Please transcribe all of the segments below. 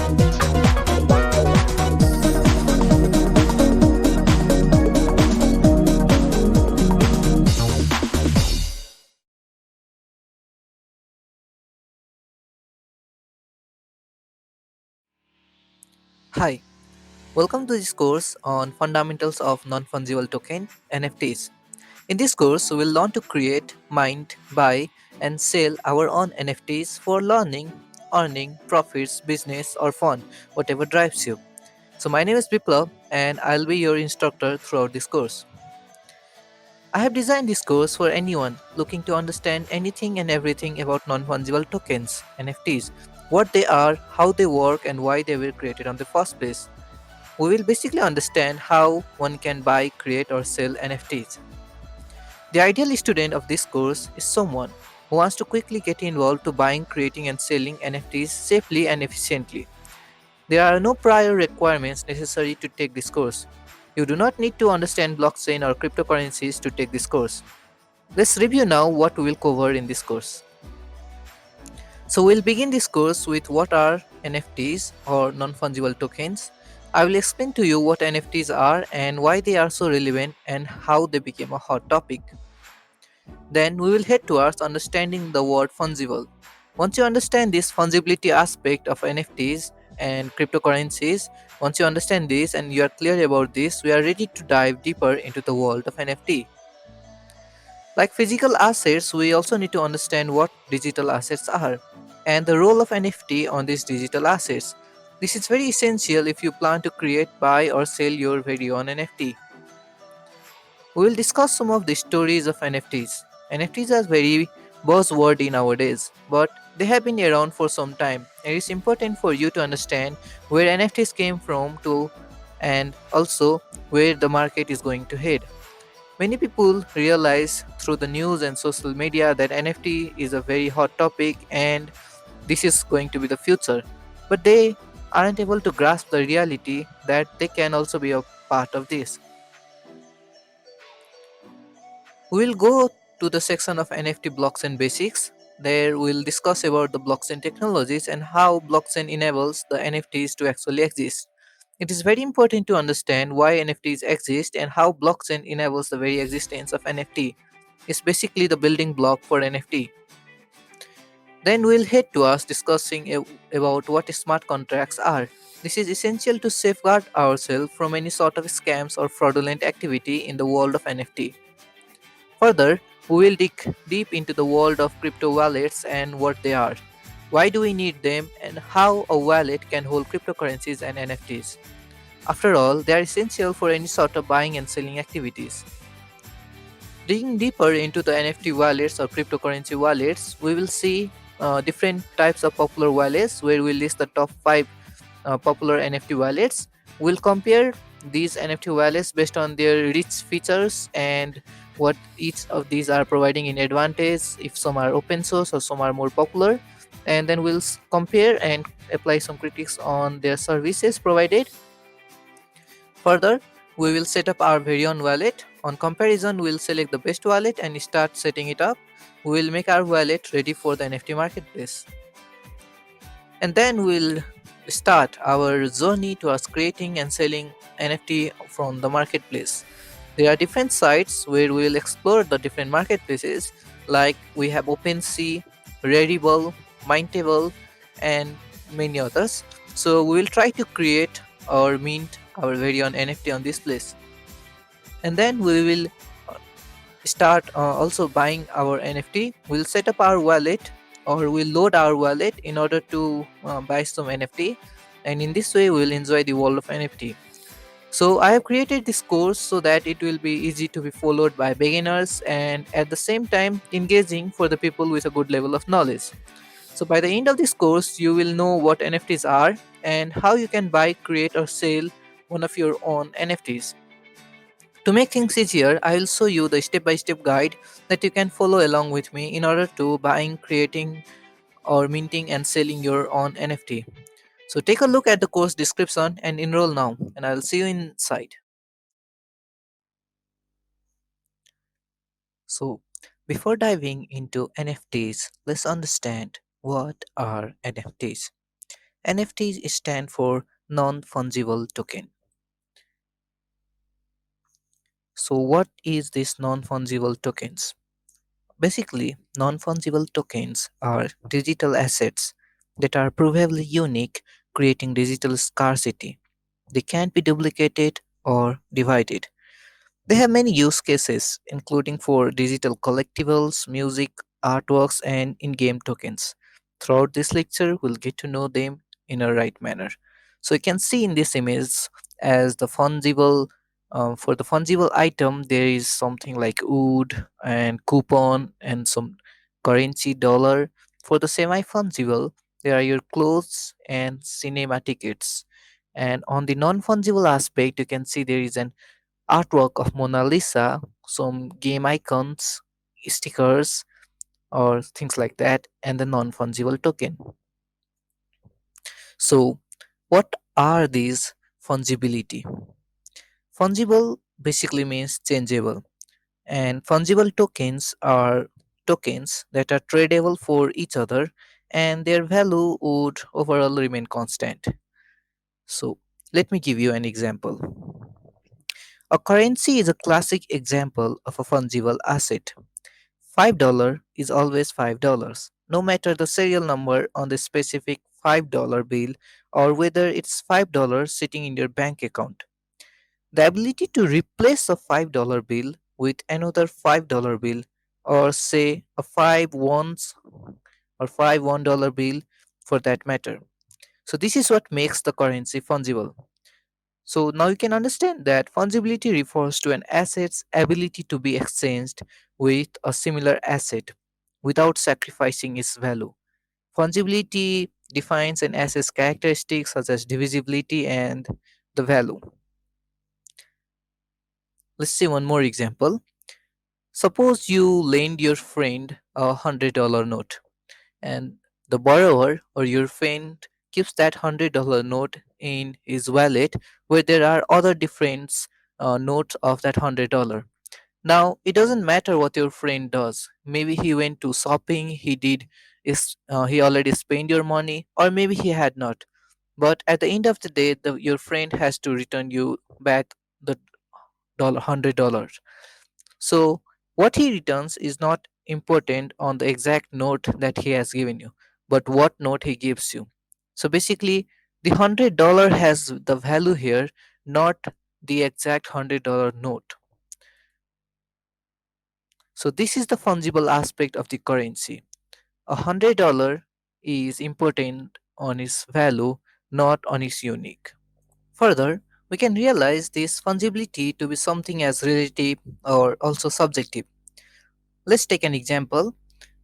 Hi, welcome to this course on Fundamentals of Non-Fungible Token (NFTs). In this course, we will learn to create, mint, buy, and sell our own NFTs for learning, earning, profits, business, or fun, whatever drives you. So, my name is Biplav, and I'll be your instructor throughout this course. I have designed this course for anyone looking to understand anything and everything about non-fungible tokens (NFTs), what they are, how they work, and why they were created in the first place. We will basically understand how one can buy, create, or sell NFTs. The ideal student of this course is someone who wants to quickly get involved to buying, creating, and selling NFTs safely and efficiently. There are no prior requirements necessary to take this course. You do not need to understand blockchain or cryptocurrencies to take this course. Let's review now what we will cover in this course. So we'll begin this course with what are NFTs or non-fungible tokens. I will explain to you what NFTs are and why they are so relevant and how they became a hot topic. Then we will head towards understanding the word fungible. Once you understand this fungibility aspect of NFTs and cryptocurrencies, once you understand this and you are clear about this, we are ready to dive deeper into the world of NFT. Like physical assets, we also need to understand what digital assets are and the role of NFT on these digital assets. This is very essential if you plan to create, buy, or sell your very own NFT. We will discuss some of the stories of NFTs. NFTs are very buzzwordy nowadays, but they have been around for some time. It is important for you to understand where NFTs came from to and also where the market is going to head. Many people realize through the news and social media that NFT is a very hot topic and this is going to be the future. But they aren't able to grasp the reality that they can also be a part of this. We'll go to the section of NFT blockchain basics. There we'll discuss about the blockchain technologies and how blockchain enables the NFTs to actually exist. It is very important to understand why NFTs exist and how blockchain enables the very existence of NFT. It's basically the building block for NFT. Then we'll head to us discussing about what smart contracts are. This is essential to safeguard ourselves from any sort of scams or fraudulent activity in the world of NFT. Further, we will dig deep into the world of crypto wallets and what they are. Why do we need them and how a wallet can hold cryptocurrencies and NFTs? After all, they are essential for any sort of buying and selling activities. Digging deeper into the NFT wallets or cryptocurrency wallets, we will see different types of popular wallets where we list the top 5 popular NFT wallets. We'll compare these NFT wallets based on their rich features and what each of these are providing in advantage, if some are open source or some are more popular. And then we'll compare and apply some critiques on their services provided. Further, we will set up our very own wallet. On comparison, we'll select the best wallet and start setting it up. We will make our wallet ready for the NFT marketplace. And then we'll start our journey towards creating and selling NFT from the marketplace. There are different sites where we'll explore the different marketplaces, like we have OpenSea, Rarible, Mintable, and many others. So we will try to create or mint our very own NFT on this place. And then we will start also buying our NFT. We'll set up our wallet or we'll load our wallet in order to buy some NFT. And in this way, we'll enjoy the world of NFT. So I have created this course so that it will be easy to be followed by beginners and at the same time engaging for the people with a good level of knowledge. So by the end of this course, you will know what NFTs are and how you can buy, create, or sell one of your own NFTs. To make things easier, I will show you the step by step guide that you can follow along with me in order to buying, creating, or minting and selling your own NFT. So take a look at the course description and enroll now, and I'll see you inside. So, before diving into NFTs, let's understand what are NFTs. NFTs stand for non-fungible token. So what is this non-fungible tokens? Basically, non-fungible tokens are digital assets that are provably unique, creating digital scarcity. They can't be duplicated or divided. They have many use cases, including for digital collectibles, music, artworks, and in game tokens. Throughout this lecture, we'll get to know them in a right manner. So you can see in this image as the fungible. For the fungible item, there is something like wood and coupon and some currency dollar. For the semi fungible, there are your clothes and cinema tickets. And on the non fungible aspect, you can see there is an artwork of Mona Lisa, some game icons, stickers, or things like that, and the non fungible token. So, what are these fungibility? Fungible basically means changeable, and fungible tokens are tokens that are tradable for each other and their value would overall remain constant. So, let me give you an example. A currency is a classic example of a fungible asset. $5 is always $5, no matter the serial number on the specific $5 bill or whether it's $5 sitting in your bank account. The ability to replace a $5 bill with another $5 bill or say a 5 ones or 5 $1 bill for that matter. So this is what makes the currency fungible. So now you can understand that fungibility refers to an asset's ability to be exchanged with a similar asset without sacrificing its value. Fungibility defines an asset's characteristics such as divisibility and the value. Let's see one more example. Suppose you lend your friend a $100 note and the borrower or your friend keeps that $100 note in his wallet where there are other different notes of that $100. Now it doesn't matter what your friend does. Maybe he went to shopping, he already spent your money, or maybe he had not. But at the end of the day, your friend has to return you back the $100. So what he returns is not important on the exact note that he has given you, but what note he gives you. So basically, the $100 has the value here, not the exact $100 note. So this is the fungible aspect of the currency. $100 is important on its value, not on its unique. Further, we can realize this fungibility to be something as relative or also subjective. Let's take an example.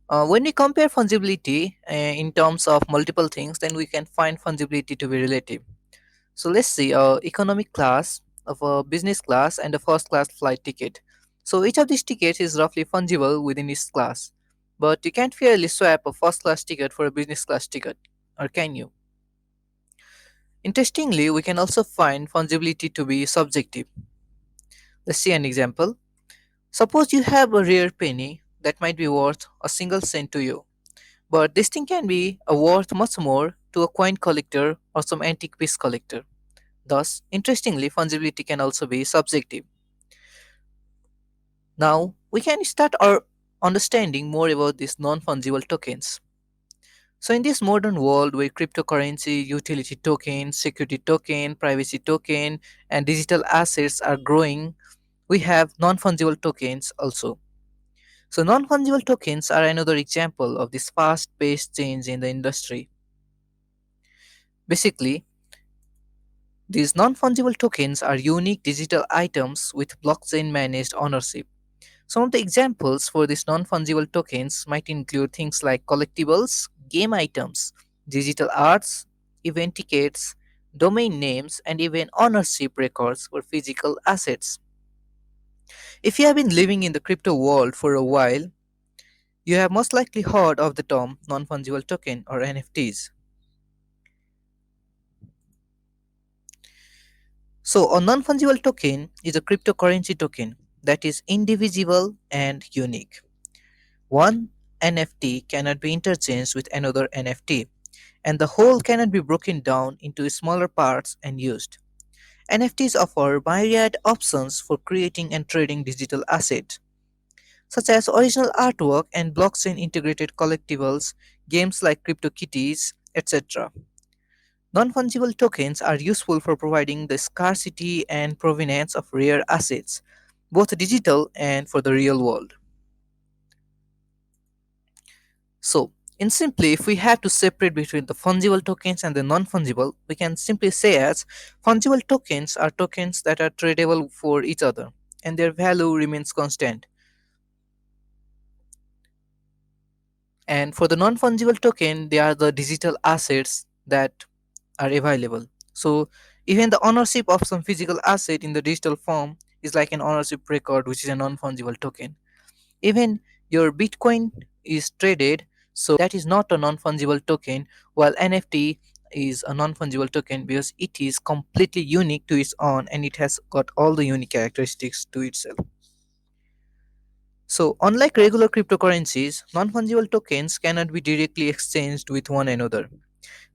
When we compare fungibility in terms of multiple things, then we can find fungibility to be relative. So let's see economic class of a business class and a first class flight ticket. So each of these tickets is roughly fungible within each class. But you can't fairly swap a first class ticket for a business class ticket, or can you? Interestingly, we can also find fungibility to be subjective. Let's see an example. Suppose you have a rare penny that might be worth a single cent to you, but this thing can be worth much more to a coin collector or some antique piece collector. Thus, interestingly, fungibility can also be subjective. Now, we can start our understanding more about these non-fungible tokens. So, in this modern world where cryptocurrency, utility token, security token, privacy token, and digital assets are growing, we have non-fungible tokens also. So, non-fungible tokens are another example of this fast-paced change in the industry. Basically, these non-fungible tokens are unique digital items with blockchain-managed ownership. Some of the examples for these non-fungible tokens might include things like collectibles, game items, digital arts, event tickets, domain names, and even ownership records for physical assets. If you have been living in the crypto world for a while, you have most likely heard of the term non-fungible token or NFTs. So, a non-fungible token is a cryptocurrency token that is indivisible and unique. One NFT cannot be interchanged with another NFT, and the whole cannot be broken down into smaller parts and used. NFTs offer myriad options for creating and trading digital assets, such as original artwork and blockchain integrated collectibles, games like CryptoKitties, etc. Non fungible tokens are useful for providing the scarcity and provenance of rare assets, both digital and for the real world. So, in simply, if we have to separate between the fungible tokens and the non fungible, we can simply say as fungible tokens are tokens that are tradable for each other and their value remains constant. And for the non fungible token, they are the digital assets that are available. So, even the ownership of some physical asset in the digital form is like an ownership record, which is a non fungible token. Even your Bitcoin is traded, so that is not a non fungible token, while NFT is a non fungible token because it is completely unique to its own and it has got all the unique characteristics to itself. So, unlike regular cryptocurrencies, non fungible tokens cannot be directly exchanged with one another.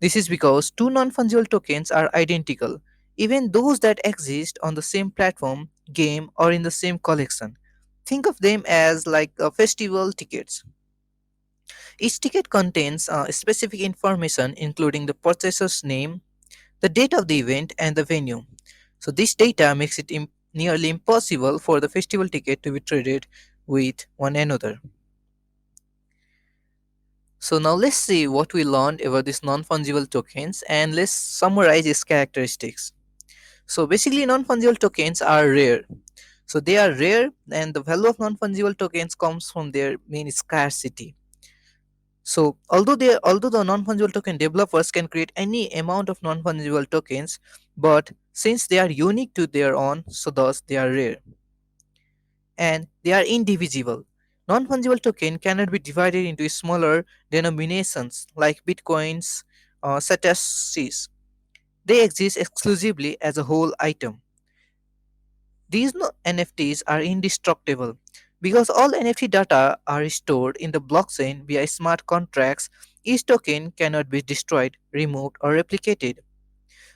This is because two non fungible tokens are identical, even those that exist on the same platform, game, or in the same collection. Think of them as like festival tickets. Each ticket contains specific information, including the purchaser's name, the date of the event, and the venue. So, this data makes it nearly impossible for the festival ticket to be traded with one another. So now let's see what we learned about these non-fungible tokens and let's summarize its characteristics. So basically non-fungible tokens are rare. So they are rare and the value of non-fungible tokens comes from their main scarcity. So although the non-fungible token developers can create any amount of non-fungible tokens, but since they are unique to their own, so thus they are rare and they are indivisible. Non-fungible token cannot be divided into smaller denominations like bitcoins or satoshis. They exist exclusively as a whole item. These NFTs are indestructible because all NFT data are stored in the blockchain via smart contracts. Each token cannot be destroyed, removed, or replicated.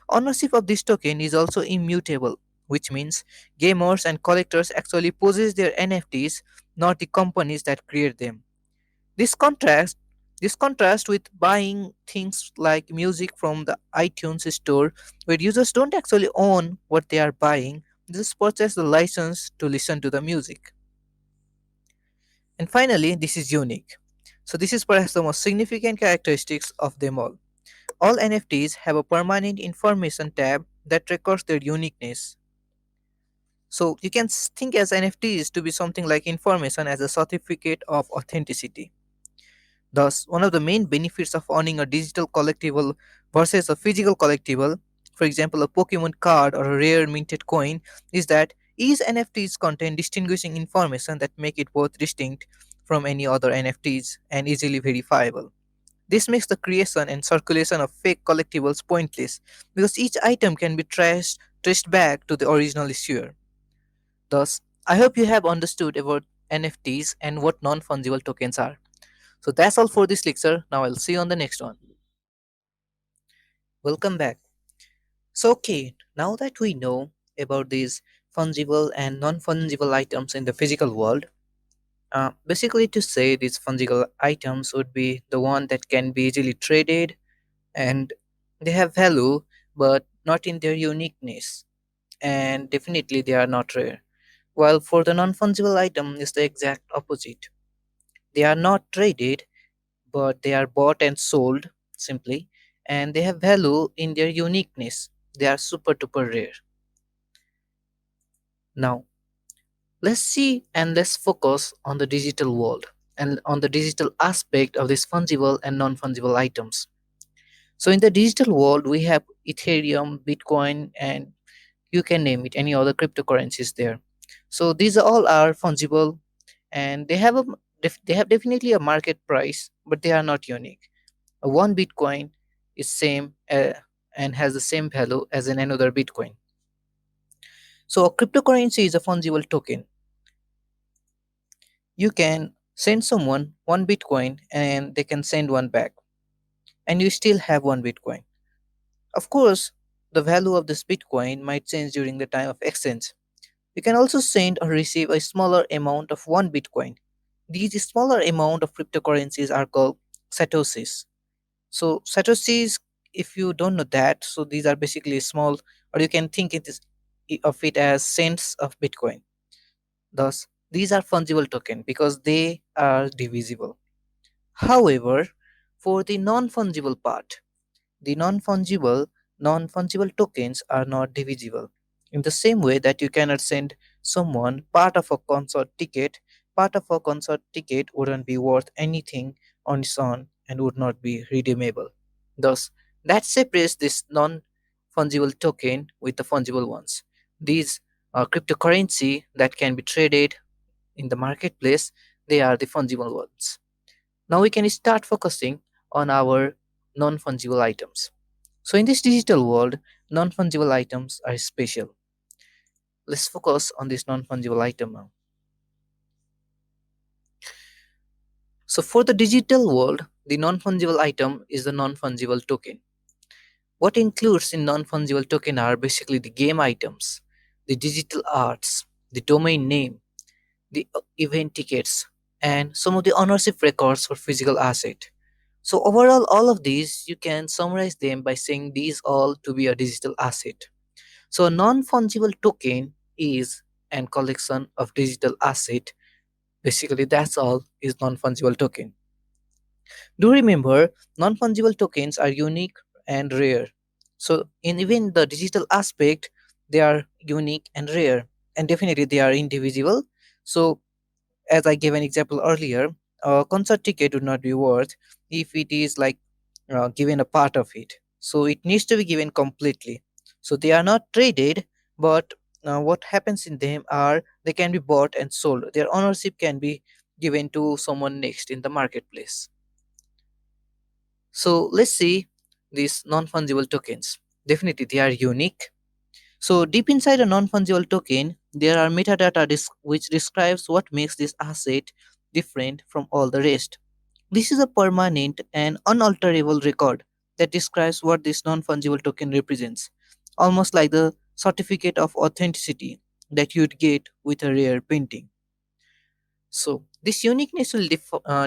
Ownership of this token is also immutable, which means gamers and collectors actually possess their NFTs, not the companies that create them. This contrast this contrast with buying things like music from the iTunes store where users don't actually own what they are buying, they just purchase the license to listen to the music. And finally, this is unique. So this is perhaps the most significant characteristics of them all. All NFTs have a permanent information tab that records their uniqueness. So you can think as NFTs to be something like information as a certificate of authenticity. Thus, one of the main benefits of owning a digital collectible versus a physical collectible, for example, a Pokemon card or a rare minted coin, is that each NFTs contain distinguishing information that make it both distinct from any other NFTs and easily verifiable. This makes the creation and circulation of fake collectibles pointless because each item can be traced back to the original issuer. Thus, I hope you have understood about NFTs and what non fungible tokens are. So that's all for this lecture. Now I'll see you on the next one. Welcome back. So, okay, now that we know about these fungible and non fungible items in the physical world, basically to say these fungible items would be the one that can be easily traded and they have value but not in their uniqueness and definitely they are not rare. While for the non fungible item is the exact opposite. They are not traded but they are bought and sold simply, and they have value in their uniqueness. They are super duper rare. Now, let's see and let's focus on the digital world and on the digital aspect of these fungible and non fungible items. So, in the digital world, we have Ethereum, Bitcoin, and you can name it any other cryptocurrencies there. So, these all are fungible and they have definitely a market price, but they are not unique. One Bitcoin is same and has the same value as in another Bitcoin. So a cryptocurrency is a fungible token. You can send someone one Bitcoin and they can send one back. and you still have one Bitcoin. Of course, the value of this Bitcoin might change during the time of exchange. You can also send or receive a smaller amount of one Bitcoin. These smaller amount of cryptocurrencies are called satoshis. So satoshis, if you don't know that, so these are basically small, or you can think of it as cents of Bitcoin. Thus, these are fungible token because they are divisible. However, for the non-fungible part, the non-fungible tokens are not divisible. In the same way that you cannot send someone part of a concert ticket wouldn't be worth anything on its own and would not be redeemable. Thus, that separates this non-fungible token with the fungible ones. These are cryptocurrency that can be traded in the marketplace. They are the fungible ones. Now we can start focusing on our non-fungible items. So in this digital world, non-fungible items are special. Let's focus on this non-fungible item now. So for the digital world, the non-fungible item is the non-fungible token. What includes in non-fungible token are basically the game items, the digital arts, the domain name, the event tickets, and some of the ownership records for physical asset. So overall, all of these you can summarize them by saying these all to be a digital asset. So a non-fungible token is an collection of digital asset. Basically, that's all is non-fungible token. Do remember, non-fungible tokens are unique and rare. So in even the digital aspect, they are unique and rare, and definitely they are indivisible. So as I gave an example earlier, a concert ticket would not be worth if it is like given a part of it. So it needs to be given completely. So they are not traded, but what happens in them are they can be bought and sold. Their ownership can be given to someone next in the marketplace. So let's see these non-fungible tokens. Definitely they are unique. So deep inside a non-fungible token, there are metadata which describes what makes this asset different from all the rest. This is a permanent and unalterable record that describes what this non-fungible token represents, almost like the certificate of authenticity that you'd get with a rare painting. So this uniqueness will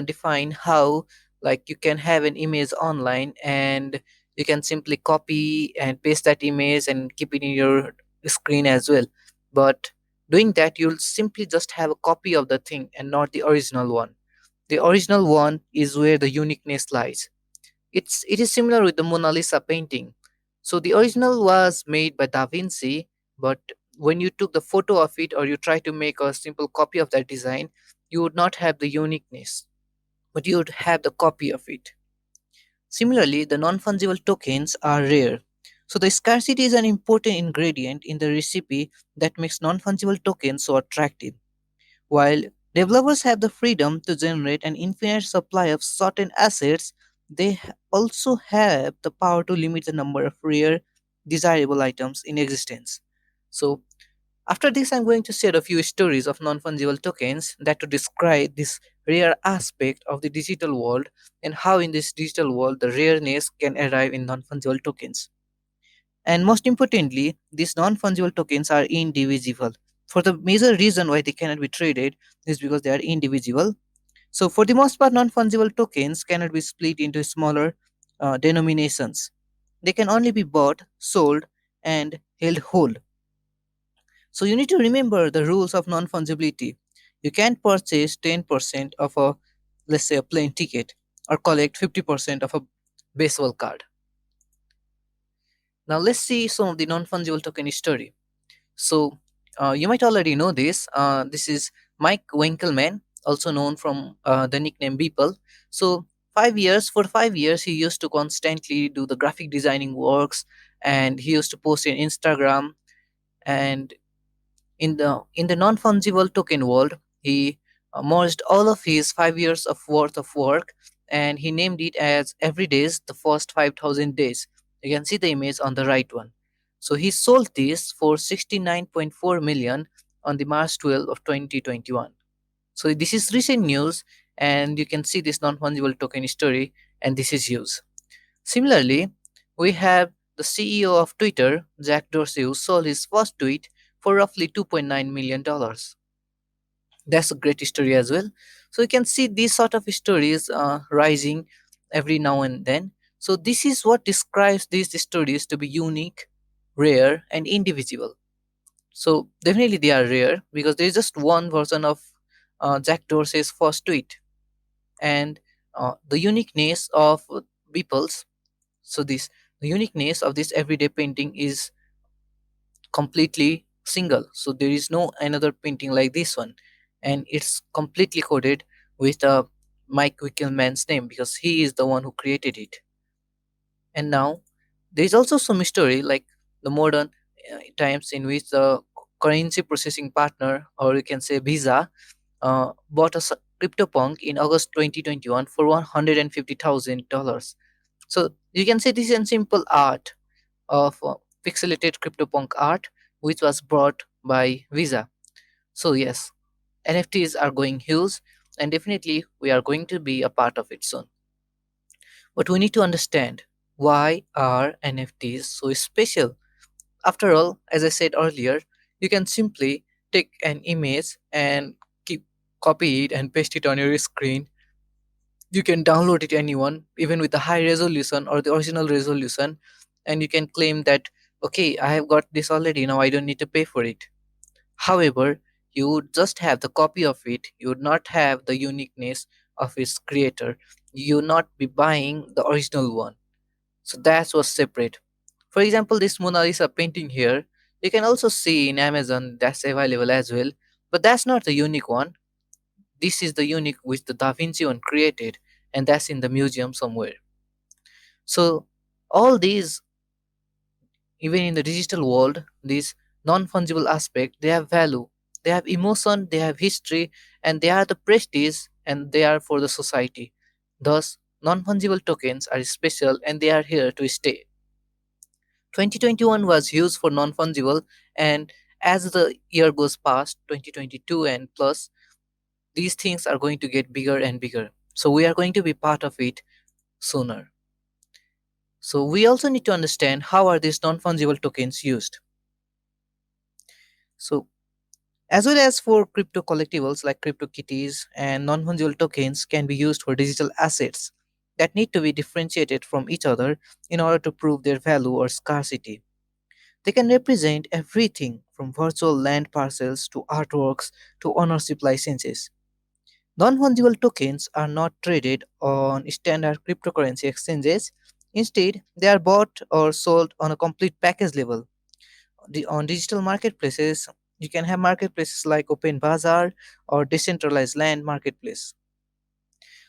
define how, like, you can have an image online and you can simply copy and paste that image and keep it in your screen as well. But doing that, you'll simply just have a copy of the thing and not the original one. The original one is where the uniqueness lies. It is similar with the Mona Lisa painting. So the original was made by Da Vinci, but when you took the photo of it or you try to make a simple copy of that design, you would not have the uniqueness, but you would have the copy of it. Similarly, the non-fungible tokens are rare. So the scarcity is an important ingredient in the recipe that makes non-fungible tokens so attractive. While developers have the freedom to generate an infinite supply of certain assets, they also have the power to limit the number of rare, desirable items in existence. So, after this, I'm going to share a few stories of non fungible tokens that to describe this rare aspect of the digital world and how, in this digital world, the rareness can arrive in non fungible tokens. And most importantly, these non fungible tokens are indivisible. For the major reason why they cannot be traded is because they are indivisible. So, for the most part, non fungible tokens cannot be split into smaller denominations. They can only be bought, sold, and held whole. So, you need to remember the rules of non fungibility. You can't purchase 10% of a, let's say, a plane ticket or collect 50% of a baseball card. Now, let's see some of the non fungible token story. So, you might already know this. This is Mike Winkelmann, also known from the nickname Beeple. So, 5 years, for 5 years, he used to constantly do the graphic designing works and he used to post in Instagram. And in the non-fungible token world, he merged all of his 5 years of worth of work and he named it as every days the first 5,000 days. You can see the image on the right one. So he sold this for 69.4 million on the March 12th of 2021. So this is recent news and you can see this non-fungible token story and this is used. Similarly, we have the CEO of Twitter, Jack Dorsey, who sold his first tweet for roughly $2.9 million. That's a great story as well. So you can see these sort of stories rising every now and then. So this is what describes these stories to be unique, rare, and individual. So definitely they are rare because there is just one version of Jack Dorsey's first tweet, and the uniqueness of people's. So this the uniqueness of this everyday painting is completely single. So there is no another painting like this one, and it's completely coded with Mike Wickelman's name because he is the one who created it. And now there is also some story like the modern times in which the currency processing partner, or you can say Visa, bought a CryptoPunk in August 2021 for $150,000. So you can say this is a simple art of pixelated CryptoPunk art, which was brought by Visa. So yes, NFTs are going huge, and definitely we are going to be a part of it soon. But we need to understand, why are NFTs so special? After all, as I said earlier, you can simply take an image and keep copy it and paste it on your screen. You can download it anyone, even with the high resolution or the original resolution, and you can claim that, okay, I have got this already, now I don't need to pay for it. However, you would just have the copy of it, you would not have the uniqueness of its creator, you would not be buying the original one. So that was separate. For example, this Mona Lisa painting here, you can also see in Amazon, that's available as well, but that's not the unique one. This is the unique which the Da Vinci one created, and that's in the museum somewhere. So all these, even in the digital world, these non-fungible aspect, they have value, they have emotion, they have history, and they are the prestige, and they are for the society. Thus, non-fungible tokens are special and they are here to stay. 2021 was huge for non-fungible, and as the year goes past 2022 and plus, these things are going to get bigger and bigger. So we are going to be part of it sooner. So we also need to understand, how are these non-fungible tokens used. So as well as for crypto collectibles like CryptoKitties, and non-fungible tokens can be used for digital assets that need to be differentiated from each other in order to prove their value or scarcity. They can represent everything from virtual land parcels to artworks to ownership licenses. Non fungible tokens are not traded on standard cryptocurrency exchanges. Instead, they are bought or sold on a complete package level. On digital marketplaces, you can have marketplaces like Open Bazaar or decentralized land marketplace.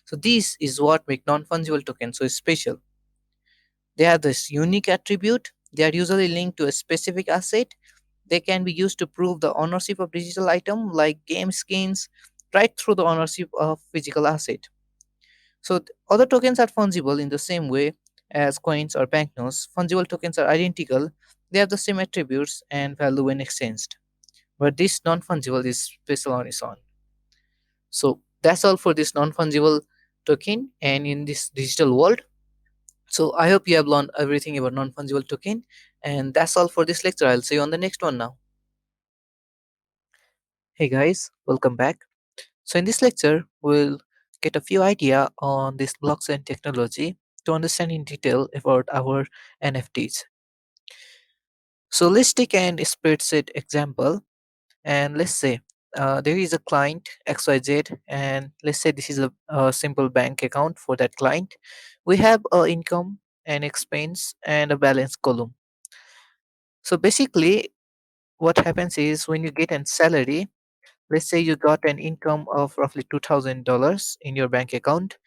So, this is what makes non fungible tokens so special. They have this unique attribute. They are usually linked to a specific asset. They can be used to prove the ownership of digital item like game skins, right through the ownership of physical asset. So other tokens are fungible in the same way as coins or banknotes. Fungible tokens are identical. They have the same attributes and value when exchanged. But this non-fungible is special on its own. So that's all for this non-fungible token and in this digital world. So I hope you have learned everything about non-fungible token, and that's all for this lecture. I'll see you on the next one now. Hey guys, welcome back. So in this lecture, we'll get a few idea on this blockchain technology to understand in detail about our NFTs. So let's take an spreadsheet example, and let's say there is a client XYZ, and let's say this is a simple bank account for that client. We have a income, an expense, and a balance column. So basically, what happens is when you get a salary, let's say you got an income of roughly $2,000 in your bank account.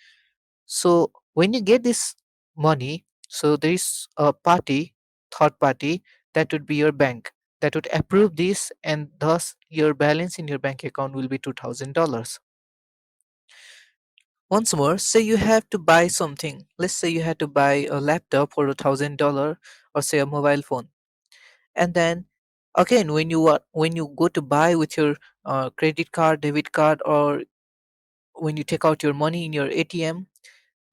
So when you get this money, so there is a party, third party, that would be your bank, that would approve this, and thus your balance in your bank account will be $2,000. Once more, say you have to buy something. Let's say you had to buy a laptop for $1,000, or say a mobile phone. And then again, when you go to buy with your credit card, debit card, or when you take out your money in your ATM,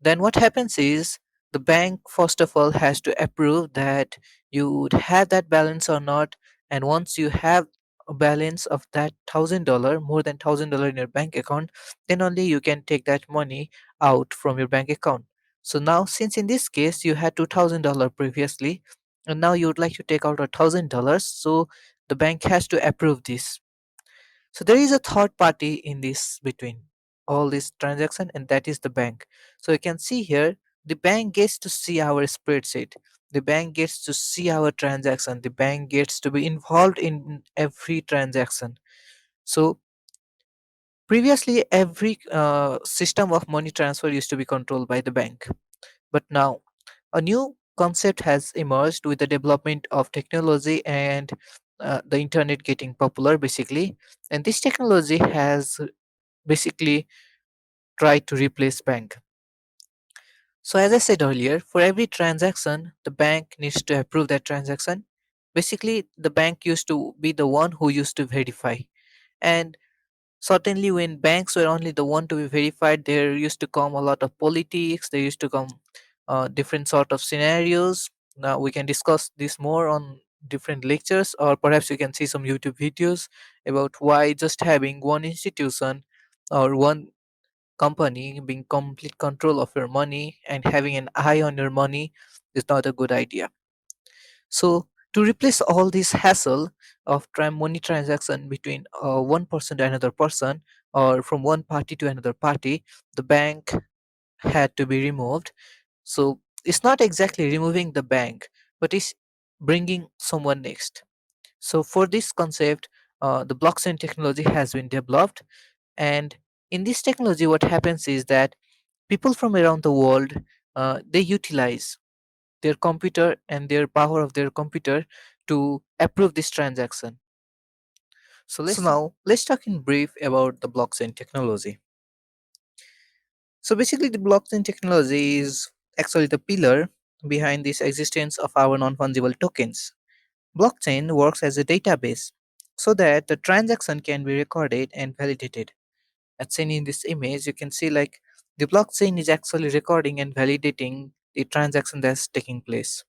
then what happens is The bank first of all has to approve that you would have that balance or not, and once you have a balance of that $1,000, more than $1,000 in your bank account, then only you can take that money out from your bank account. So now, since in this case you had $2,000 previously, and now you would like to take out $1,000, so the bank has to approve this. So there is a third party in this between all this transaction, and that is the bank. So you can see here, the bank gets to see our spreadsheet. The bank gets to see our transaction. The bank gets to be involved in every transaction. So previously, every system of money transfer used to be controlled by the bank. But now, a new concept has emerged with the development of technology and the internet getting popular, basically. And this technology has basically try to replace bank. So as I said earlier, for every transaction, the bank needs to approve that transaction. Basically, the bank used to be the one who used to verify. And certainly when banks were only the one to be verified, there used to come a lot of politics, there used to come different sort of scenarios. Now we can discuss this more on different lectures, or perhaps you can see some YouTube videos about why just having one institution or one company being complete control of your money and having an eye on your money is not a good idea. So to replace all this hassle of money transaction between one person to another person, or from one party to another party, the bank had to be removed. So it's not exactly removing the bank, but it's bringing someone next. So for this concept, the blockchain technology has been developed, and in this technology, what happens is that people from around the world, they utilize their computer and their power of their computer to approve this transaction. So now let's talk in brief about the blockchain technology. So basically, the blockchain technology is actually the pillar behind this existence of our non-fungible tokens. Blockchain works as a database so that the transaction can be recorded and validated. As seen in this image, you can see like the blockchain is actually recording and validating the transaction that's taking place.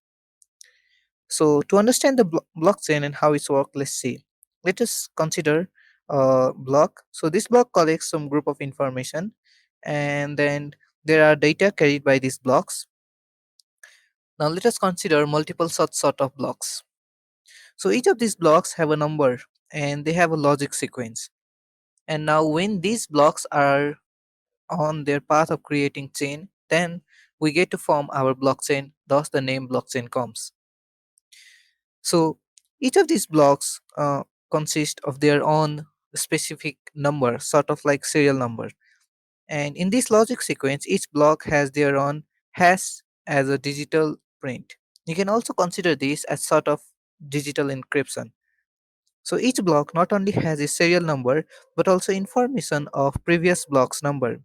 So to understand the blockchain and how it's work, let's see. Let us consider a block. So this block collects some group of information, and then there are data carried by these blocks. Now let us consider multiple such sort of blocks. So each of these blocks have a number and they have a logic sequence. And now when these blocks are on their path of creating chain, then we get to form our blockchain, thus the name blockchain comes. So each of these blocks consist of their own specific number, sort of like serial number. And in this logic sequence, each block has their own hash as a digital print. You can also consider this as sort of digital encryption. So each block not only has a serial number but also information of previous block's number.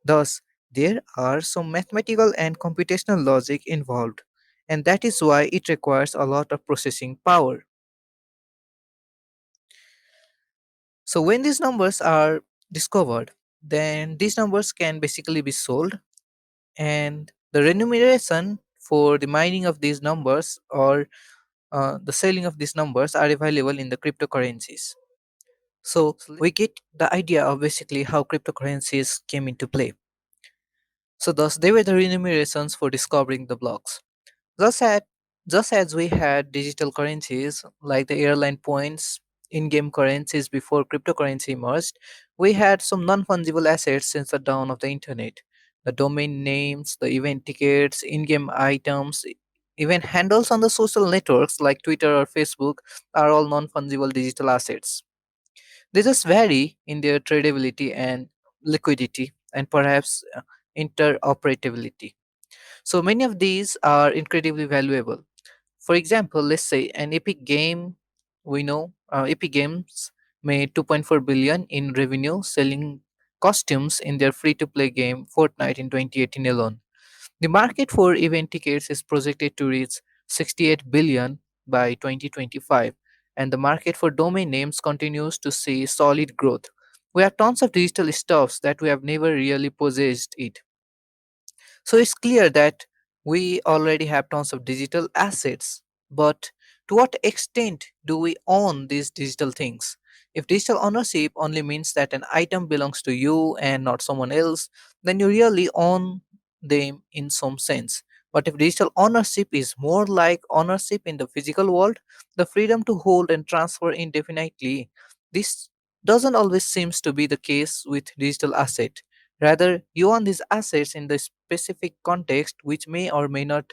Thus, there are some mathematical and computational logic involved, and that is why it requires a lot of processing power. So when these numbers are discovered, then these numbers can basically be sold, and the remuneration for the mining of these numbers or the selling of these numbers are available in the cryptocurrencies. So we get the idea of basically how cryptocurrencies came into play. So thus they were the remunerations for discovering the blocks. Just as, just as we had digital currencies like the airline points, in-game currencies before cryptocurrency emerged, we had some non-fungible assets since the dawn of the internet. The domain names, the event tickets, in-game items, even handles on the social networks like Twitter or Facebook are all non-fungible digital assets. They just vary in their tradability and liquidity and perhaps interoperability. So many of these are incredibly valuable. For example, let's say an Epic game, we know Epic Games made 2.4 billion in revenue selling costumes in their free-to-play game Fortnite in 2018 alone. The market for event tickets is projected to reach 68 billion by 2025, and the market for domain names continues to see solid growth. We have tons of digital stuffs that we have never really possessed it. So it's clear that we already have tons of digital assets, but to what extent do we own these digital things? If digital ownership only means that an item belongs to you and not someone else, then you really own them in some sense. But if digital ownership is more like ownership in the physical world, the freedom to hold and transfer indefinitely, this doesn't always seems to be the case with digital asset. Rather, you own these assets in the specific context which may or may not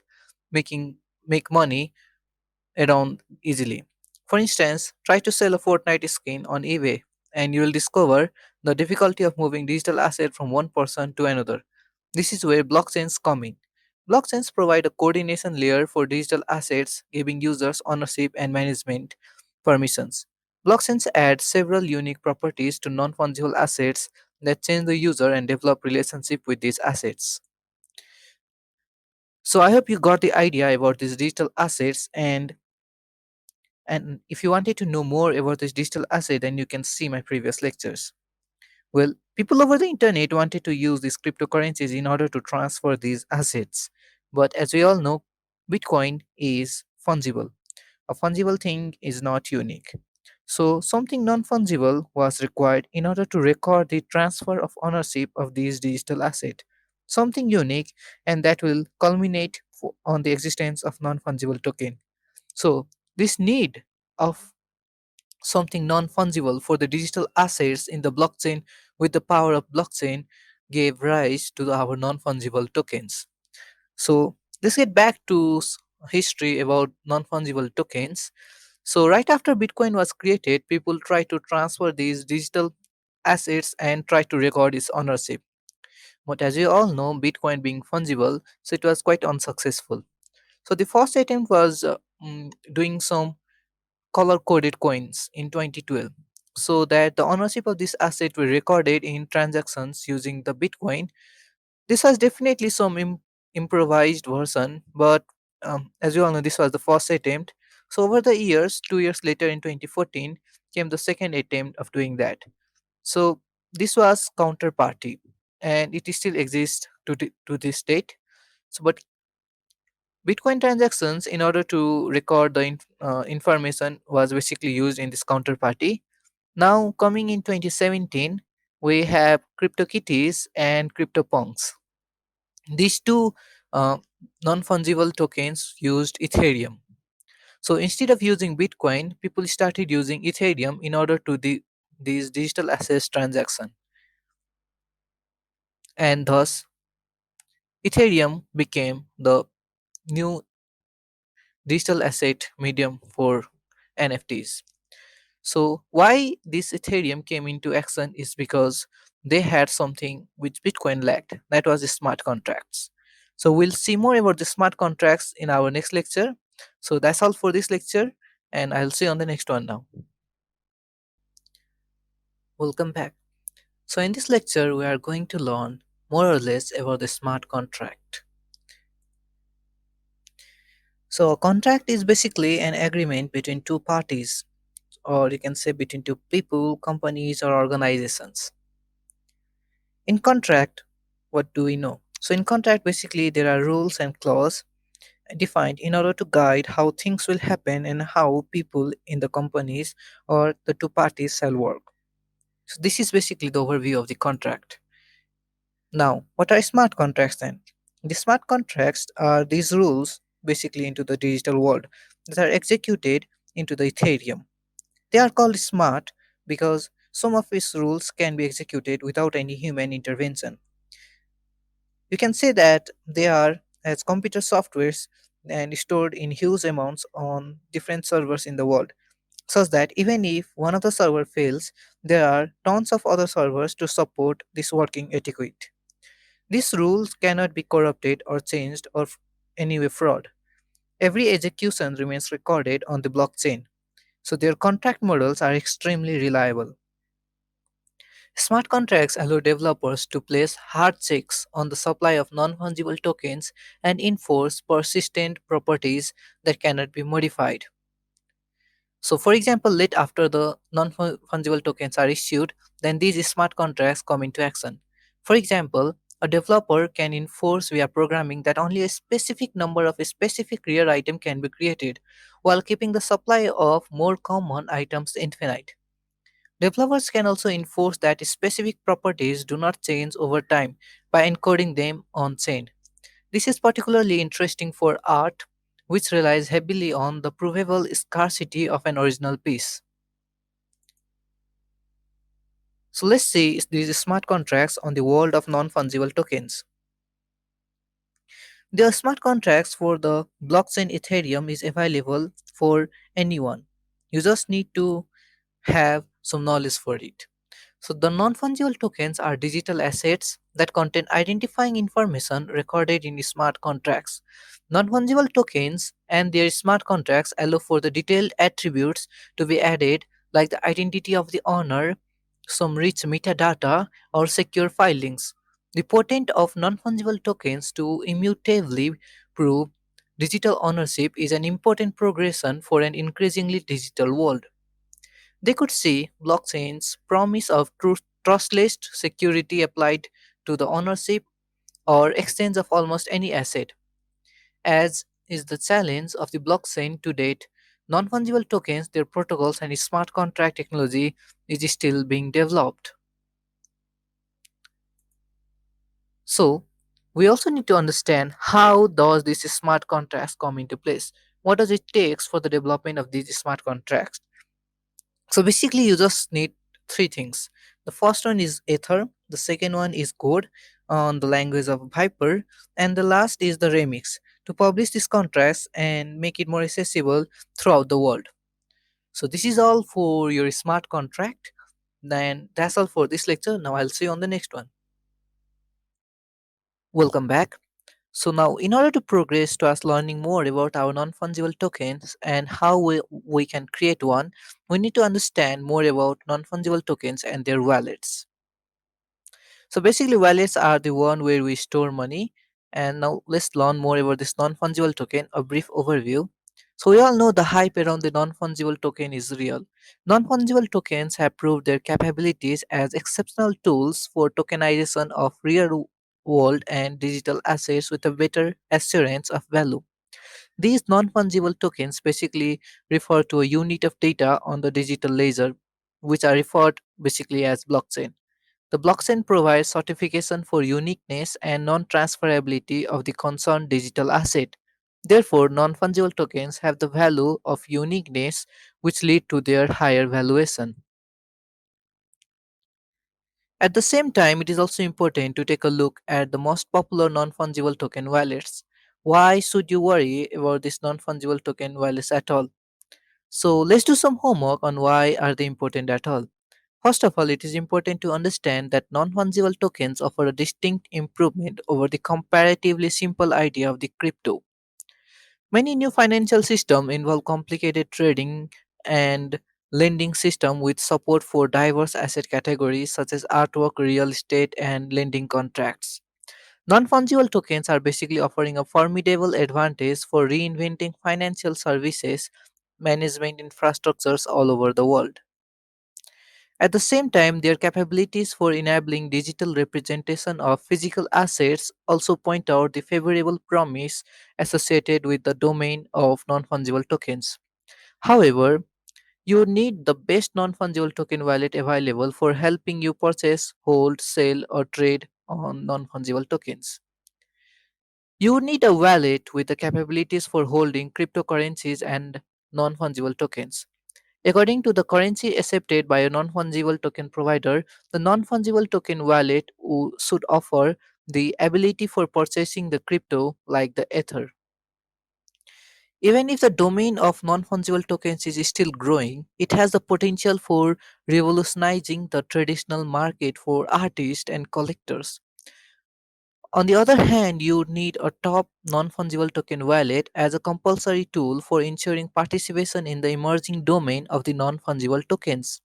making make money around easily. For instance, try to sell a Fortnite skin on eBay and you will discover the difficulty of moving digital asset from one person to another. This is where blockchains come in. Blockchains provide a coordination layer for digital assets, giving users ownership and management permissions. Blockchains add several unique properties to non-fungible assets that change the user and develop relationship with these assets. So I hope you got the idea about these digital assets, and if you wanted to know more about this digital asset, then you can see my previous lectures. Well, people over the internet wanted to use these cryptocurrencies in order to transfer these assets. But as we all know, Bitcoin is fungible. A fungible thing is not unique. So, something non fungible was required in order to record the transfer of ownership of these digital assets. Something unique, and that will culminate on the existence of non fungible token. So, this need of something non-fungible for the digital assets in the blockchain with the power of blockchain gave rise to our non-fungible tokens. So let's get back to history about non-fungible tokens. So right after Bitcoin was created, people tried to transfer these digital assets and try to record its ownership. But as you all know, Bitcoin being fungible, so it was quite unsuccessful. So the first attempt was doing some color coded coins in 2012 so that the ownership of this asset were recorded in transactions using the Bitcoin. This was definitely some improvised version, but as you all know, this was the first attempt. So over the years, 2 years later in 2014, came the second attempt of doing that. So this was counterparty, and it still exists to this date. So, but Bitcoin transactions, in order to record the information, was basically used in this counterparty. Now, coming in 2017, we have CryptoKitties and CryptoPunks. These two uh, non fungible tokens used Ethereum. So instead of using Bitcoin, people started using Ethereum in order to these digital assets transaction, and thus Ethereum became the new digital asset medium for NFTs. So why this Ethereum came into action is because they had something which Bitcoin lacked. That was the smart contracts. So we'll see more about the smart contracts in our next lecture. So that's all for this lecture, and I'll see you on the next one now. Welcome back. So in this lecture, we are going to learn more or less about the smart contract. So a contract is basically an agreement between two parties, or you can say between two people, companies, or organizations. In contract, what do we know? So in contract, basically there are rules and clause defined in order to guide how things will happen and how people in the companies or the two parties shall work. So this is basically the overview of the contract. Now, what are smart contracts then? The smart contracts are these rules basically into the digital world that are executed into the Ethereum. They are called smart because some of its rules can be executed without any human intervention. You can say that they are as computer softwares and stored in huge amounts on different servers in the world, such that even if one of the server fails, there are tons of other servers to support this working etiquette. These rules cannot be corrupted or changed or any way fraud. Every execution remains recorded on the blockchain, so their contract models are extremely reliable. Smart contracts allow developers to place hard checks on the supply of non fungible tokens and enforce persistent properties that cannot be modified. So, for example, late after the non fungible tokens are issued, then these smart contracts come into action. For example, A developer can enforce via programming that only a specific number of a specific rare item can be created, while keeping the supply of more common items infinite. Developers can also enforce that specific properties do not change over time by encoding them on chain. This is particularly interesting for art, which relies heavily on the provable scarcity of an original piece. So let's see these smart contracts on the world of non-fungible tokens. The smart contracts for the blockchain Ethereum is available for anyone. You just need to have some knowledge for it. So the non-fungible tokens are digital assets that contain identifying information recorded in smart contracts. Non-fungible tokens and their smart contracts allow for the detailed attributes to be added like the identity of the owner, some rich metadata or secure filings. The patent of non-fungible tokens to immutably prove digital ownership is an important progression for an increasingly digital world. They could see blockchain's promise of trustless security applied to the ownership or exchange of almost any asset. As is the challenge of the blockchain to date, non fungible tokens, their protocols, and smart contract technology is still being developed. So, we also need to understand how does these smart contracts come into place. What does it take for the development of these smart contracts? So basically, you just need three things. The first one is Ether, the second one is Code on the language of Viper, and the last is the Remix to publish these contracts and make it more accessible throughout the world. So this is all for your smart contract. Then that's all for this lecture. Now I'll see you on the next one. Welcome back. So now, in order to progress to us learning more about our non-fungible tokens and how we can create one, we need to understand more about non-fungible tokens and their wallets. So basically, wallets are the one where we store money. And now let's learn more about this non-fungible token. A brief overview. So we all know the hype around the non-fungible token is real. Non-fungible tokens have proved their capabilities as exceptional tools for tokenization of real world and digital assets with a better assurance of value. These non-fungible tokens basically refer to a unit of data on the digital ledger, which are referred basically as blockchain. The blockchain provides certification for uniqueness and non-transferability of the concerned digital asset. Therefore, non-fungible tokens have the value of uniqueness which lead to their higher valuation. At the same time, it is also important to take a look at the most popular non-fungible token wallets. Why should you worry about these non-fungible token wallets at all? So let's do some homework on why are they important at all. First of all, it is important to understand that non-fungible tokens offer a distinct improvement over the comparatively simple idea of the crypto. Many new financial systems involve complicated trading and lending system with support for diverse asset categories such as artwork, real estate, and lending contracts. Non-fungible tokens are basically offering a formidable advantage for reinventing financial services management infrastructures all over the world. At the same time, their capabilities for enabling digital representation of physical assets also point out the favorable promise associated with the domain of non fungible tokens. However, you need the best non fungible token wallet available for helping you purchase, hold, sell, or trade on non fungible tokens. You need a wallet with the capabilities for holding cryptocurrencies and non fungible tokens. According to the currency accepted by a non fungible token provider, the non fungible token wallet should offer the ability for purchasing the crypto like the Ether. Even if the domain of non fungible tokens is still growing, it has the potential for revolutionizing the traditional market for artists and collectors. On the other hand, you need a top non fungible token wallet as a compulsory tool for ensuring participation in the emerging domain of the non fungible tokens.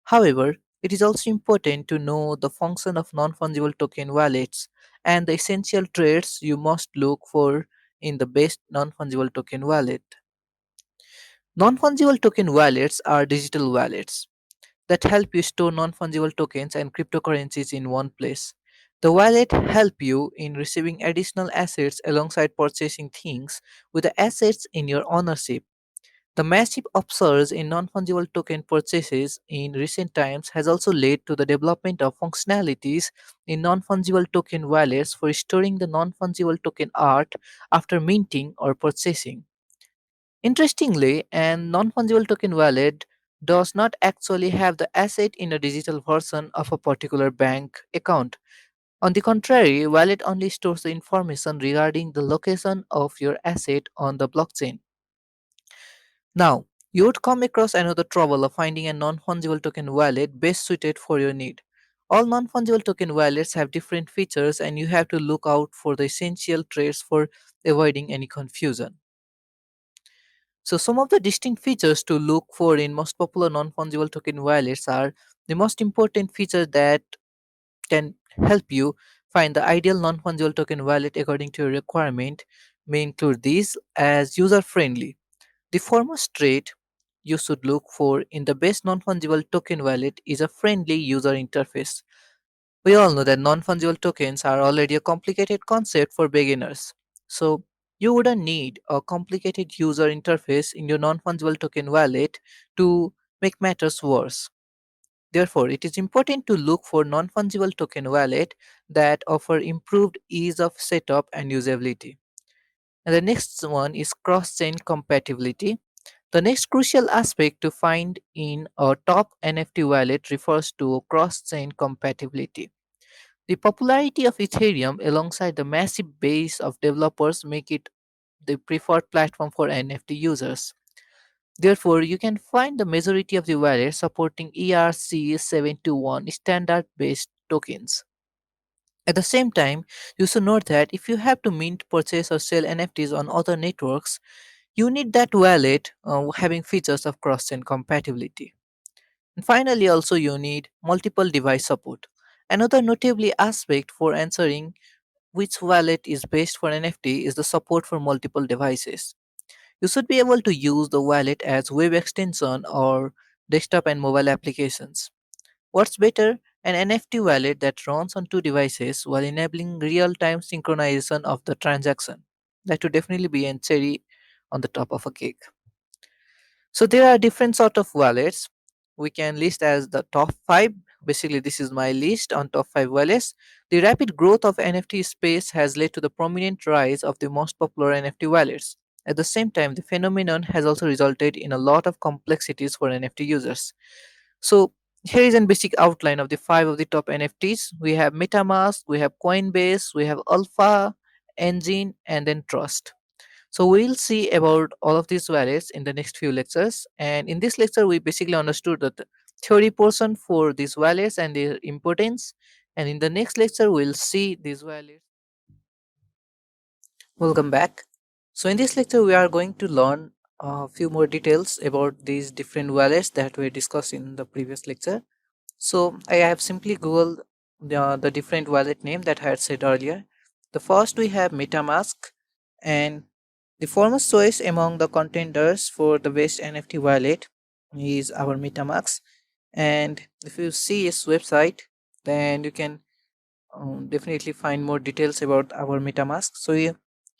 However, it is also important to know the function of non fungible token wallets and the essential traits you must look for in the best non fungible token wallet. Non fungible token wallets are digital wallets that help you store non fungible tokens and cryptocurrencies in one place. The wallet help you in receiving additional assets alongside purchasing things with the assets in your ownership. The massive upsurge in non-fungible token purchases in recent times has also led to the development of functionalities in non-fungible token wallets for storing the non-fungible token art after minting or purchasing. Interestingly, an non-fungible token wallet does not actually have the asset in a digital version of a particular bank account. On the contrary, wallet only stores the information regarding the location of your asset on the blockchain. Now, you would come across another trouble of finding a non-fungible token wallet best suited for your need. All non-fungible token wallets have different features and you have to look out for the essential traits for avoiding any confusion. So some of the distinct features to look for in most popular non-fungible token wallets are the most important feature that can help you find the ideal non-fungible token wallet according to your requirement may include these as user-friendly. The foremost trait you should look for in the best non-fungible token wallet is a friendly user interface. We all know that non-fungible tokens are already a complicated concept for beginners. So you wouldn't need a complicated user interface in your non-fungible token wallet to make matters worse. Therefore, it is important to look for non-fungible token wallet that offer improved ease of setup and usability. And the next one is cross-chain compatibility. The next crucial aspect to find in a top NFT wallet refers to cross-chain compatibility. The popularity of Ethereum alongside the massive base of developers make it the preferred platform for NFT users. Therefore, you can find the majority of the wallets supporting ERC721 standard based tokens. At the same time, you should note that if you have to mint, purchase, or sell NFTs on other networks, you need that wallet having features of cross chain compatibility. And finally, also, you need multiple device support. Another notably aspect for answering which wallet is best for NFT is the support for multiple devices. You should be able to use the wallet as web extension or desktop and mobile applications. What's better? An NFT wallet that runs on two devices while enabling real-time synchronization of the transaction. That would definitely be a cherry on the top of a cake. So there are different sort of wallets. We can list as the top five. Basically, this is my list on top five wallets. The rapid growth of NFT space has led to the prominent rise of the most popular NFT wallets. At the same time, the phenomenon has also resulted in a lot of complexities for NFT users. So here is a basic outline of the five of the top NFTs. We have MetaMask, we have Coinbase, we have Alpha, Engine, and then Trust. So we'll see about all of these wallets in the next few lectures. And in this lecture, we basically understood the theory portion for these wallets and their importance. And in the next lecture, we'll see these wallets. Welcome back. So in this lecture, we are going to learn a few more details about these different wallets that we discussed in the previous lecture. So I have simply googled the different wallet name that I had said earlier. The first we have MetaMask, and the foremost choice among the contenders for the best NFT wallet is our MetaMask. And if you see its website, then you can definitely find more details about our MetaMask. So yeah,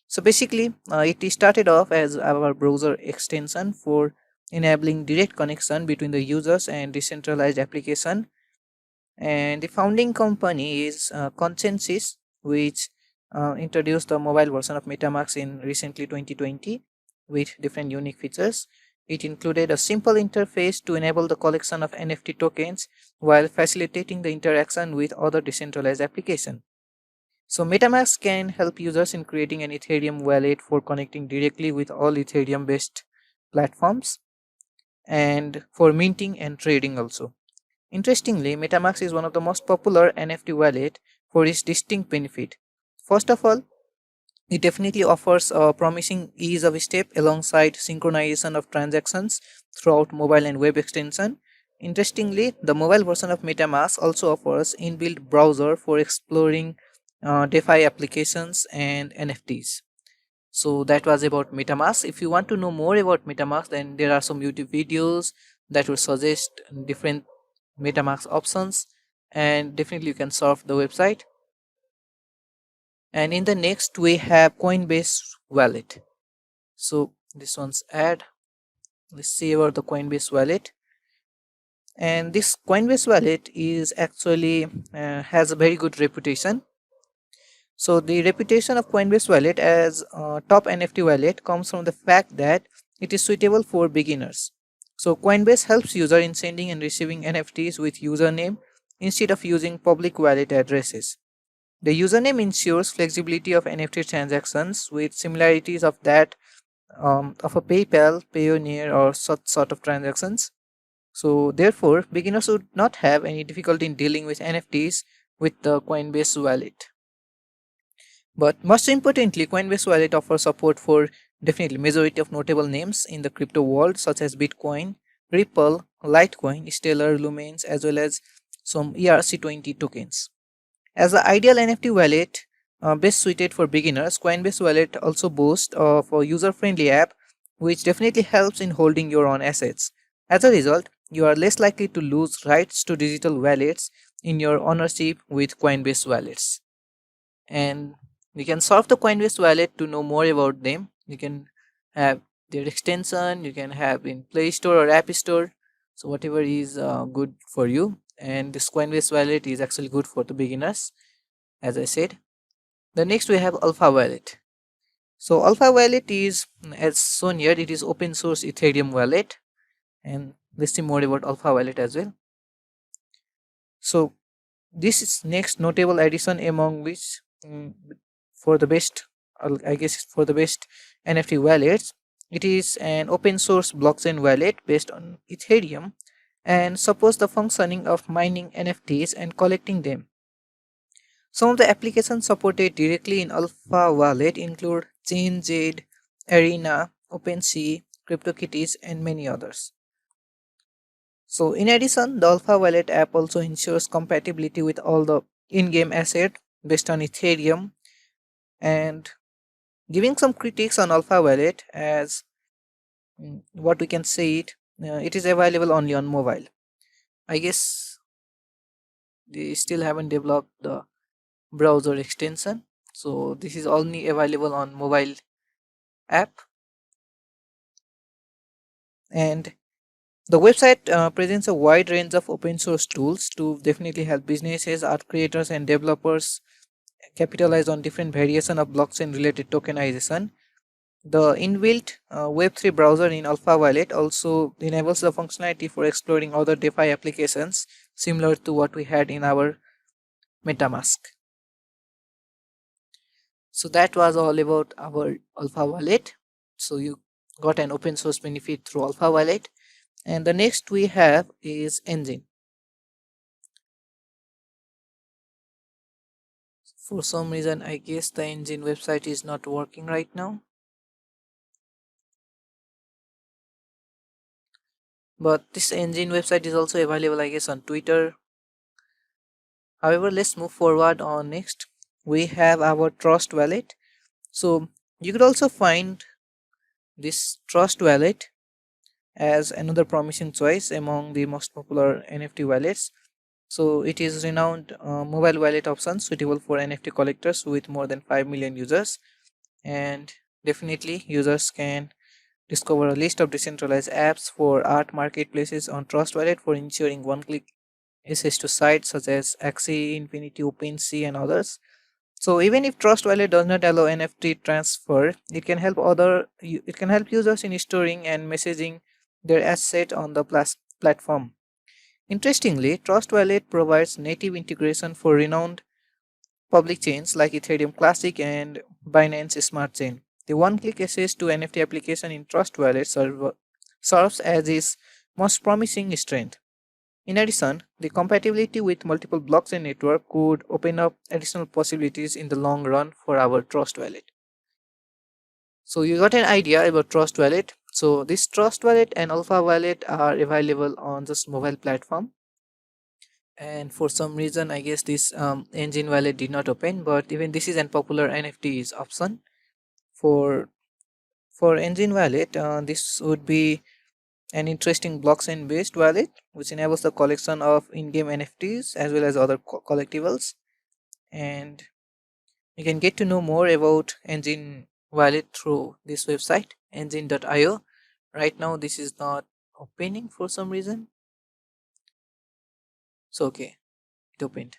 so basically, it started off as our browser extension for enabling direct connection between the users and decentralized application. And the founding company is Consensus, which introduced the mobile version of MetaMask in recently 2020 with different unique features. It included a simple interface to enable the collection of NFT tokens while facilitating the interaction with other decentralized applications. So MetaMask can help users in creating an Ethereum wallet for connecting directly with all Ethereum based platforms and for minting and trading also. Interestingly, MetaMask is one of the most popular NFT wallet for its distinct benefit. First of all, it definitely offers a promising ease of step alongside synchronization of transactions throughout mobile and web extension. Interestingly, the mobile version of MetaMask also offers inbuilt browser for exploring DeFi applications and NFTs. So that was about MetaMask. If you want to know more about MetaMask, then there are some YouTube videos that will suggest different MetaMask options, and definitely you can surf the website. And in the next we have Coinbase wallet. So this one's ad. Let's see about the Coinbase wallet. And this Coinbase wallet is actually has a very good reputation. So the reputation of Coinbase wallet as a top NFT wallet comes from the fact that it is suitable for beginners. So Coinbase helps user in sending and receiving NFTs with username instead of using public wallet addresses. The username ensures flexibility of NFT transactions with similarities of that of a PayPal, Payoneer, or such sort of transactions. So therefore, beginners would not have any difficulty in dealing with NFTs with the Coinbase wallet. But most importantly, Coinbase Wallet offers support for definitely majority of notable names in the crypto world such as Bitcoin, Ripple, Litecoin, Stellar, Lumens, as well as some ERC20 tokens. As the ideal NFT wallet best suited for beginners, Coinbase Wallet also boasts of a user-friendly app which definitely helps in holding your own assets. As a result, you are less likely to lose rights to digital wallets in your ownership with Coinbase wallets. And you can surf the Coinbase wallet to know more about them. You can have their extension, you can have in Play Store or App Store, so whatever is good for you. And this Coinbase wallet is actually good for the beginners, as I said. The next we have Alpha Wallet. So Alpha Wallet is, as shown here, it is open source Ethereum wallet, and let's see more about Alpha Wallet as well. So this is next notable addition among which for the best, I guess for the best NFT wallets. It is an open source blockchain wallet based on Ethereum and supports the functioning of mining NFTs and collecting them. Some of the applications supported directly in Alpha Wallet include ChainJade, Arena, OpenSea, CryptoKitties, and many others. So in addition, the Alpha Wallet app also ensures compatibility with all the in-game assets based on Ethereum, and giving some critiques on Alpha Wallet as what we can say it is available only on mobile. I guess they still haven't developed the browser extension, so this is only available on mobile app. And the website presents a wide range of open source tools to definitely help businesses, art creators, and developers capitalize on different variation of blockchain related tokenization. The inbuilt Web3 browser in Alpha Wallet also enables the functionality for exploring other DeFi applications similar to what we had in our MetaMask. So that was all about our Alpha Wallet. So you got an open source benefit through Alpha Wallet. And the next we have is Engine. For some reason, I guess the Engine website is not working right now. But this Engine website is also available, I guess, on Twitter. However, let's move forward on next. We have our Trust Wallet. So you could also find this Trust Wallet as another promising choice among the most popular NFT wallets. So it is renowned mobile wallet option suitable for NFT collectors with more than 5 million users, and definitely users can discover a list of decentralized apps for art marketplaces on Trust Wallet for ensuring one-click access to sites such as Axie, Infinity, OpenSea, and others. So even if Trust Wallet does not allow NFT transfer, it can help users in storing and messaging their asset on the platform. Interestingly, Trust Wallet provides native integration for renowned public chains like Ethereum Classic and Binance Smart Chain. The one-click access to NFT application in Trust Wallet serves as its most promising strength. In addition, the compatibility with multiple blockchain network could open up additional possibilities in the long run for our Trust Wallet. So you got an idea about Trust Wallet. So this Trust Wallet and Alpha Wallet are available on this mobile platform. And for some reason, I guess this Engine Wallet did not open. But even this is an popular NFTs option for Engine Wallet. This would be an interesting blockchain based wallet which enables the collection of in-game NFTs as well as other collectibles. And You can get to know more about Engine Wallet through this website, engine.io. Right now, this is not opening for some reason. So, okay, it opened.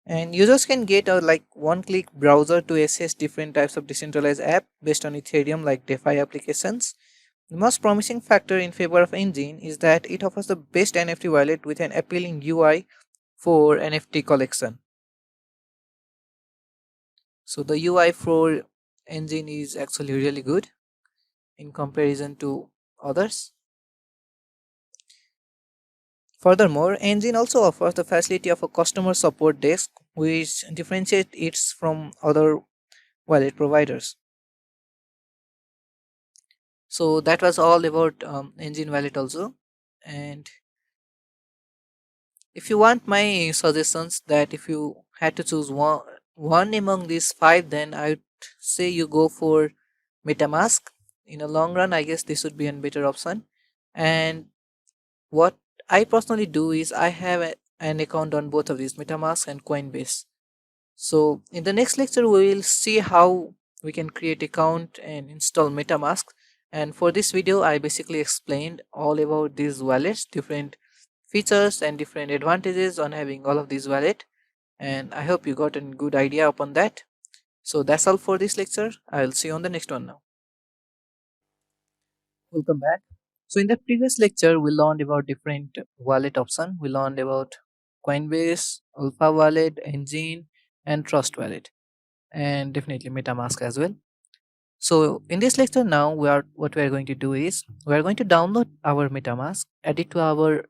And users can get a like one-click browser to access different types of decentralized app based on Ethereum like DeFi applications. The most promising factor in favor of Engine is that it offers the best NFT wallet with an appealing UI for NFT collection. So the UI for Engine is actually really good in comparison to others. Furthermore, Engine also offers the facility of a customer support desk, which differentiates it from other wallet providers. So that was all about Engine Wallet also. And if you want my suggestions, that if you had to choose one among these five, then I would say you go for MetaMask. In a long run, I guess this would be a better option. And what I personally do is I have an account on both of these, MetaMask and Coinbase. So in the next lecture, we will see how we can create account and install MetaMask. And for this video, I basically explained all about these wallets, different features and different advantages on having all of these wallet. And I hope you got a good idea upon that. So that's all for this lecture. I'll see you on the next one now. Welcome back. So in the previous lecture, we learned about different wallet option. We learned about Coinbase, Alpha Wallet, Engine, and Trust Wallet, and definitely MetaMask as well. So in this lecture now, we are going to do is we are going to download our MetaMask, add it to our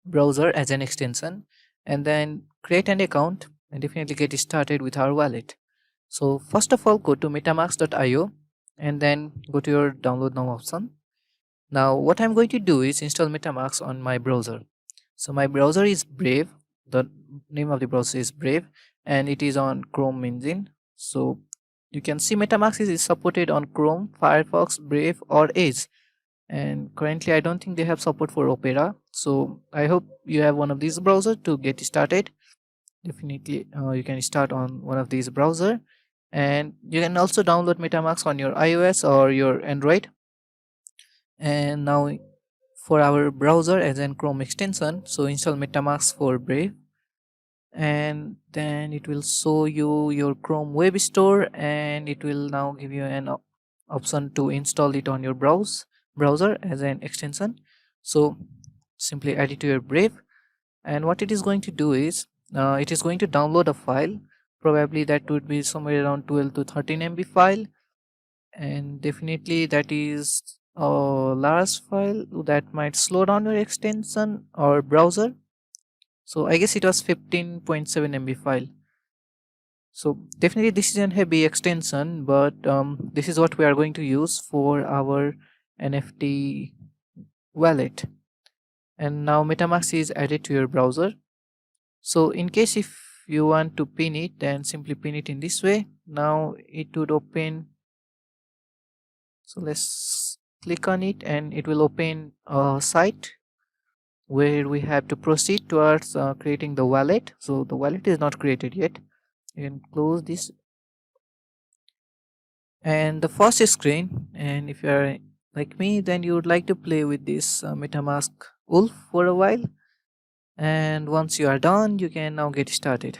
browser as an extension, and then create an account and definitely get started with our wallet. So first of all, go to metamask.io and then go to your download now option. Now what I'm going to do is install MetaMask on my browser. So my browser is Brave. The name of the browser is Brave and it is on Chrome engine. So you can see MetaMask is supported on Chrome, Firefox, Brave or Edge. And currently I don't think they have support for Opera. So I hope you have one of these browsers to get started. Definitely you can start on one of these browser, and you can also download MetaMask on your iOS or your Android. And now for our browser as in Chrome extension, so install MetaMask for Brave, and then it will show you your Chrome web store, and it will now give you an option to install it on your browser as an extension. So simply add it to your Brave, and what it is going to do is it is going to download a file. Probably that would be somewhere around 12 to 13 MB file, and definitely that is a large file that might slow down your extension or browser. So I guess it was 15.7 MB file. So definitely this is a heavy extension, but this is what we are going to use for our NFT wallet. And now MetaMask is added to your browser. So in case if you want to pin it, then simply pin it in this way. Now it would open. So let's click on it and it will open a site where we have to proceed towards creating the wallet. So the wallet is not created yet. You can close this, and the first screen, and if you are like me, then you would like to play with this MetaMask wolf for a while, and once you are done you can now get started.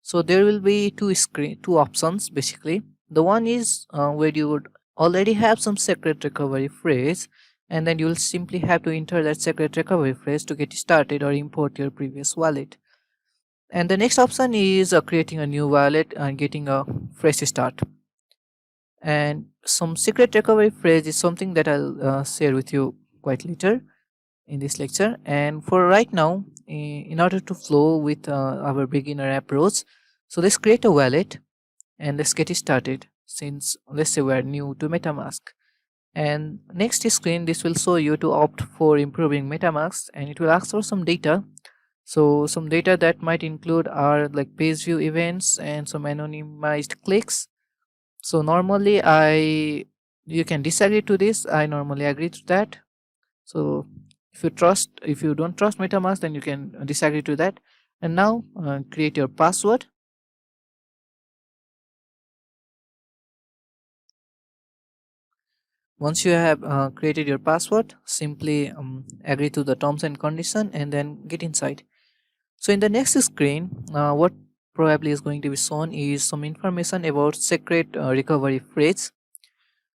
So there will be two options basically. The one is where you would already have some secret recovery phrase, and then you will simply have to enter that secret recovery phrase to get started or import your previous wallet. And the next option is creating a new wallet and getting a fresh start. And some secret recovery phrase is something that I'll share with you quite later in this lecture. And for right now, in order to flow with our beginner approach, so let's create a wallet and let's get it started, since let's say we're new to MetaMask. And next screen, this will show you to opt for improving MetaMask, and it will ask for some data. So some data that might include are like page view events and some anonymized clicks. So normally you can disagree to this. I normally agree to that. So if you don't trust MetaMask, then you can disagree to that. And now create your password. Once you have created your password, simply agree to the terms and condition and then get inside. So in the next screen, what probably is going to be shown is some information about secret recovery phrase.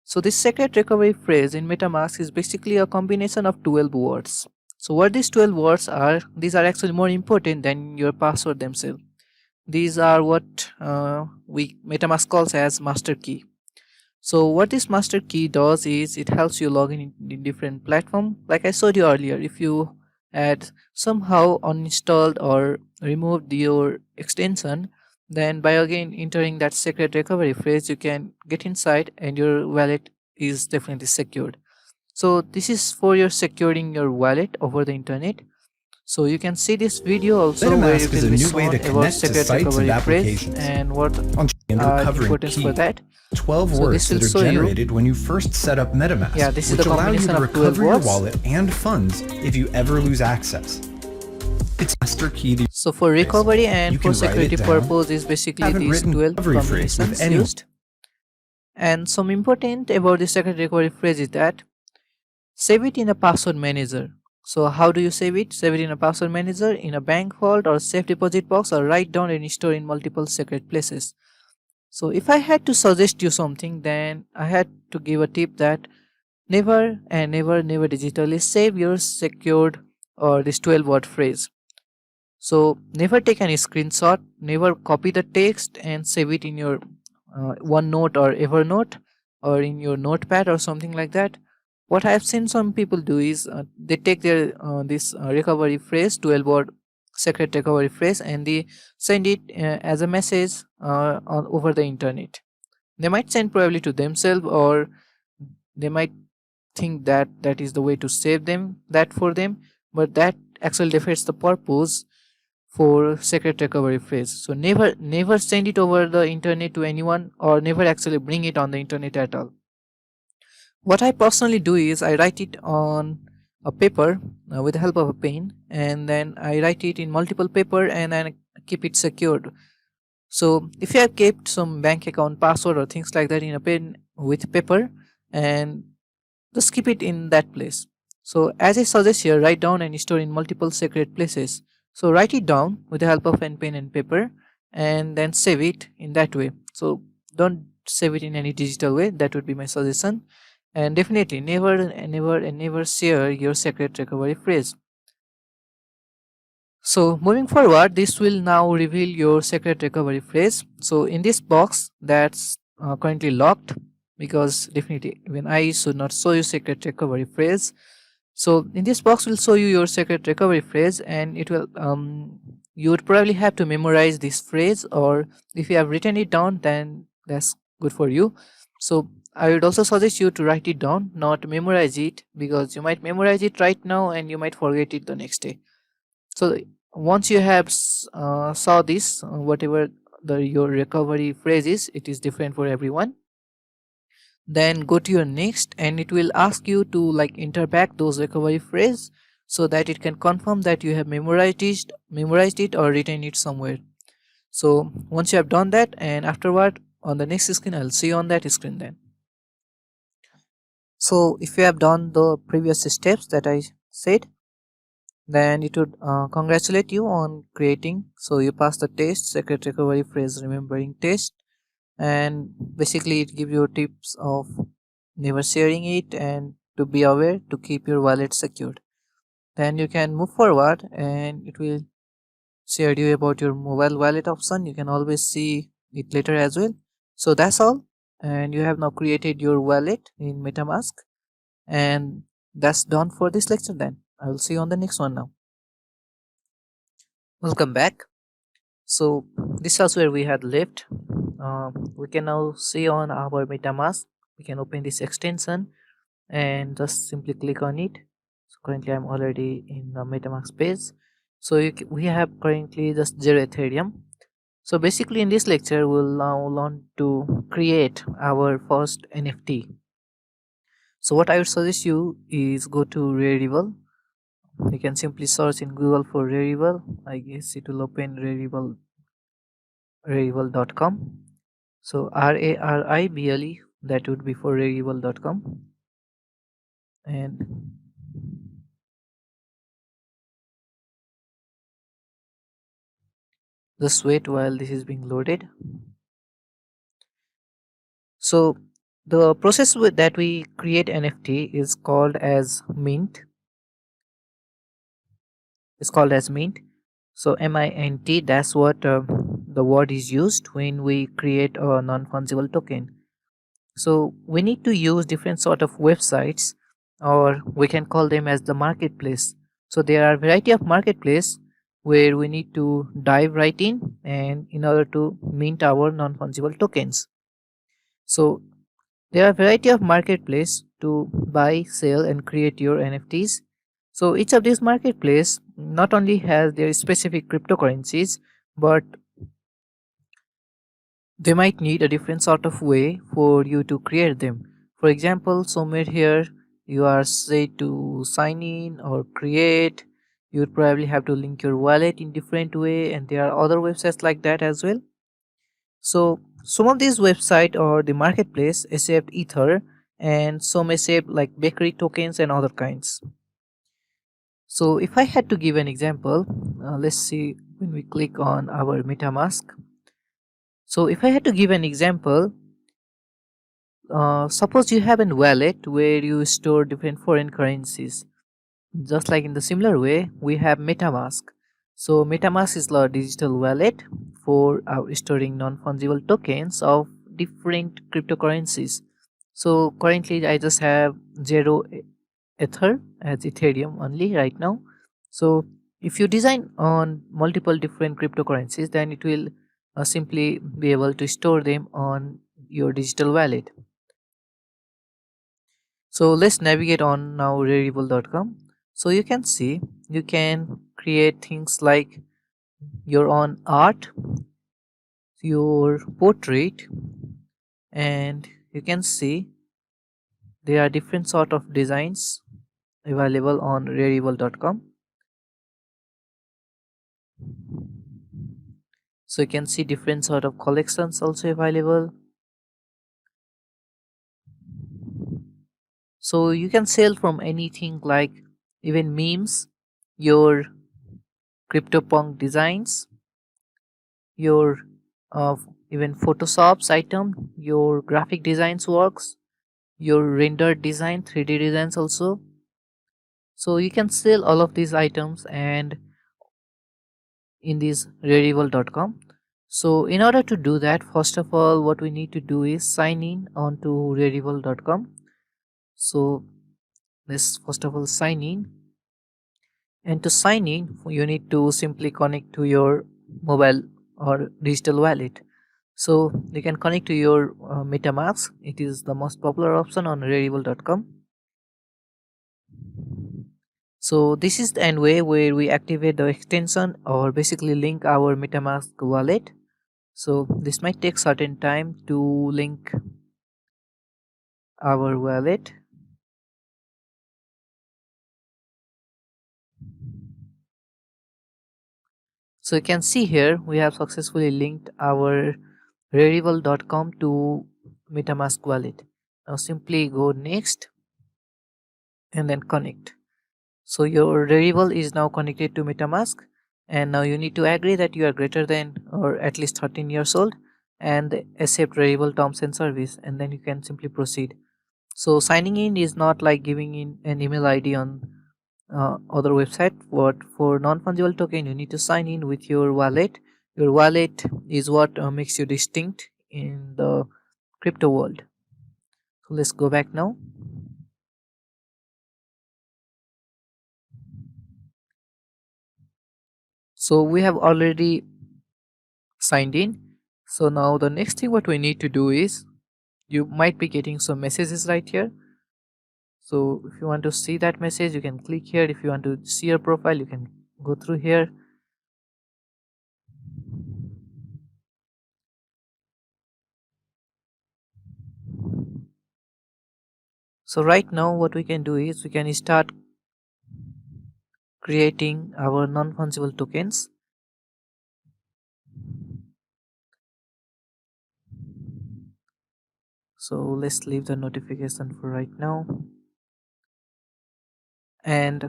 So this secret recovery phrase in MetaMask is basically a combination of 12 words. So what these 12 words are, these are actually more important than your password themselves. These are what we MetaMask calls as master key. So what this master key does is it helps you log in different platform. Like I showed you earlier, if you had somehow uninstalled or removed your extension, then by again entering that secret recovery phrase, you can get inside and your wallet is definitely secured. So this is for your securing your wallet over the internet. So you can see this video also where it MetaMask is will a be new way shown to about connect to secret sites and recovery phrase applications. and what And are the recovering importance for key. that. 12 So this words will that are show you. generated when you first set up MetaMask, Yeah, this is which the allow you combination to of 12 recover your words. wallet and funds if you ever lose access. It's master key. So for recovery and You for can write security it down. purpose is basically Haven't these written 12 recovery phrase with combinations anyone. used. And some important about the secret recovery phrase is that save it in a password manager. So how do you save it? Save it in a password manager, in a bank vault or safe deposit box, or write down and store in multiple secret places. So if I had to suggest you something, then I had to give a tip that never and never digitally save your secured or this 12-word phrase. So never take any screenshot, never copy the text and save it in your OneNote or Evernote or in your notepad or something like that. What I have seen some people do is they take their this recovery phrase, 12-word secret recovery phrase, and they send it as a message over the internet. They might send probably to themselves, or they might think that that is the way to save them that for them, but that actually defeats the purpose for secret recovery phrase. So never send it over the internet to anyone, or never actually bring it on the internet at all. What I personally do is I write it on a paper with the help of a pen, and then I write it in multiple paper and then keep it secured. So if you have kept some bank account password or things like that in a pen with paper, and just keep it in that place. So as I suggest here, write down and store in multiple secret places. So write it down with the help of pen and paper, and then save it in that way. So don't save it in any digital way. That would be my suggestion. And definitely never share your secret recovery phrase. So moving forward, this will now reveal your secret recovery phrase. So in this box that's currently locked, because definitely even I should not show you secret recovery phrase. So in this box will show you your secret recovery phrase, and it will you would probably have to memorize this phrase, or if you have written it down, then that's good for you. So I would also suggest you to write it down, not memorize it, because you might memorize it right now and you might forget it the next day. So once you have saw this, whatever your recovery phrase is, it is different for everyone. Then go to your next, and it will ask you to like enter back those recovery phrase so that it can confirm that you have memorized it or written it somewhere. So once you have done that, and afterward on the next screen, I'll see you on that screen then. So if you have done the previous steps that I said, then it would congratulate you on creating. So you pass the test, secret recovery phrase remembering test, and basically it gives you tips of never sharing it and to be aware to keep your wallet secured. Then you can move forward, and it will share you about your mobile wallet option. You can always see it later as well. So that's all, and you have now created your wallet in MetaMask, and that's done for this lecture. Then I will see you on the next one now. Welcome back. So this is where we had left. We can now see on our MetaMask. We can open this extension and just simply click on it. So currently I'm already in the MetaMask page. So we have currently just 0 Ethereum. So basically in this lecture we'll now learn to create our first NFT. So what I would suggest you is go to Rarible. You can simply search in Google for Rarible. I guess it will open rarible.com. So Rarible, that would be for rarible.com. And just wait while this is being loaded. So the process that we create NFT is called as mint. It's called as mint. So mint, that's what the word is used when we create a non-fungible token. So we need to use different sort of websites, or we can call them as the marketplace. So there are variety of marketplace where we need to dive right in and in order to mint our non-fungible tokens. So there are variety of marketplace to buy, sell, and create your NFTs. So each of these marketplace not only has their specific cryptocurrencies, but they might need a different sort of way for you to create them. For example, somewhere here you are said to sign in or create. You would probably have to link your wallet in different way, and there are other websites like that as well. So some of these website or the marketplace accept Ether, and some accept like bakery tokens and other kinds. So if I had to give an example, let's see when we click on our MetaMask. So if I had to give an example, suppose you have a wallet where you store different foreign currencies. Just like in the similar way, we have MetaMask. So MetaMask is a digital wallet for storing non-fungible tokens of different cryptocurrencies. So currently, I just have zero Ether as Ethereum only right now. So if you design on multiple different cryptocurrencies, then it will simply be able to store them on your digital wallet. So let's navigate on now rarible.com. So you can see you can create things like your own art, your portrait, and you can see there are different sort of designs available on rarible.com. So you can see different sort of collections also available. So you can sell from anything like even memes, your CryptoPunk designs, your uh, even Photoshop's item, your graphic designs works, your rendered design, 3D designs also. So you can sell all of these items and in this rarible.com. So in order to do that, first of all, what we need to do is sign in onto rarible.com. So let's first of all sign in, and to sign in you need to simply connect to your mobile or digital wallet. So you can connect to your MetaMask. It is the most popular option on rarible.com. So this is the end way where we activate the extension or basically link our MetaMask wallet. So this might take certain time to link our wallet. So you can see here we have successfully linked our rarible.com to MetaMask wallet. Now simply go next and then connect. So your Rarible is now connected to MetaMask, and now you need to agree that you are greater than or at least 13 years old and accept Rarible terms and service, and then you can simply proceed. So signing in is not like giving in an email ID on other website. But for non-fungible token, you need to sign in with your wallet. Your wallet is what makes you distinct in the crypto world. So let's go back now. So we have already signed in. So now the next thing what we need to do is you might be getting some messages right here. So if you want to see that message, you can click here. If you want to see your profile, you can go through here. So right now what we can do is we can start creating our non-fungible tokens. So let's leave the notification for right now. And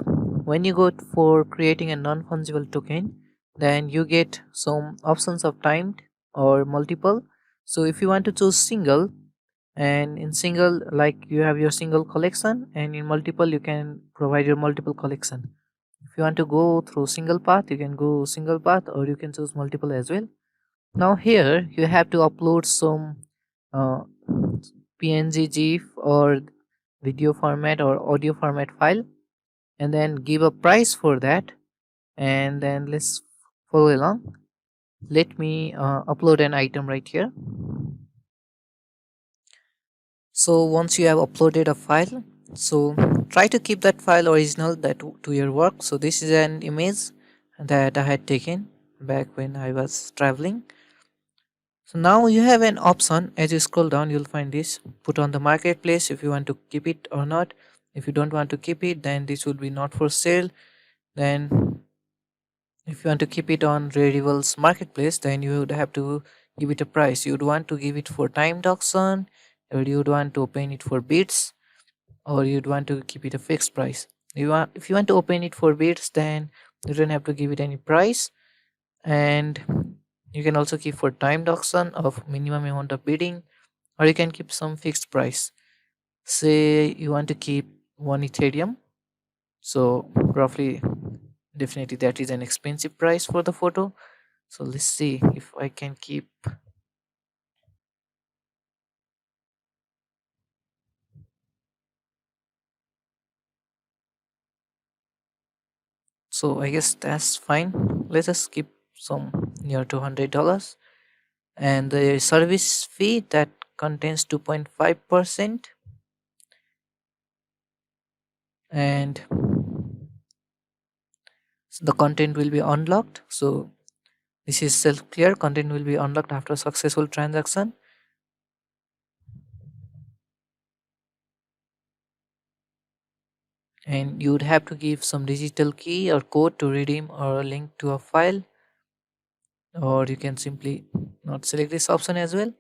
when you go for creating a non-fungible token, then you get some options of timed or multiple. So if you want to choose single, and in single, like you have your single collection, and in multiple you can provide your multiple collection. If you want to go through single path, you can go single path, or you can choose multiple as well. Now here you have to upload some uh, png, gif, or video format or audio format file, and then give a price for that. And then let's follow along. Let me upload an item right here. So once you have uploaded a file, so try to keep that file original that to your work. So this is an image that I had taken back when I was traveling. So now you have an option. As you scroll down, you'll find this: put on the marketplace if you want to keep it or not. If you don't want to keep it, then this will be not for sale. Then if you want to keep it on Raritable's marketplace, then you would have to give it a price. You'd want to give it for timed auction, or you'd want to open it for bids, or you'd want to keep it a fixed price. If you want to open it for bids, then you don't have to give it any price. And you can also keep for timed auction of minimum amount of bidding, or you can keep some fixed price. Say you want to keep 1 Ethereum, so roughly, definitely that is an expensive price for the photo. So let's see if I can keep. So I guess that's fine. Let us keep some near $200. And the service fee that contains 2.5%. And the content will be unlocked. So this is self clear. Content will be unlocked after successful transaction. And you would have to give some digital key or code to redeem or a link to a file, or you can simply not select this option as well.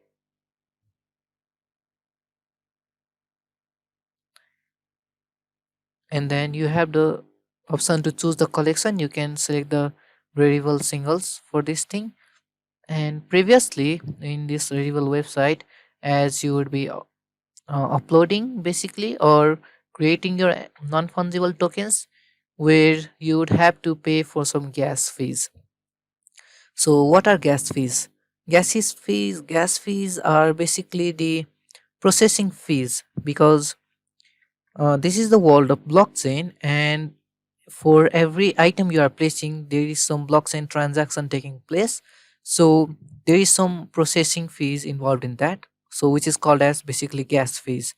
And then you have the option to choose the collection. You can select the variable singles for this thing. And previously in this variable website, as you would be uploading basically or creating your non-fungible tokens, where you would have to pay for some gas fees. So what are gas fees? Gas fees are basically the processing fees, because this is the world of blockchain, and for every item you are placing, there is some blockchain transaction taking place. So there is some processing fees involved in that, so which is called as basically gas fees.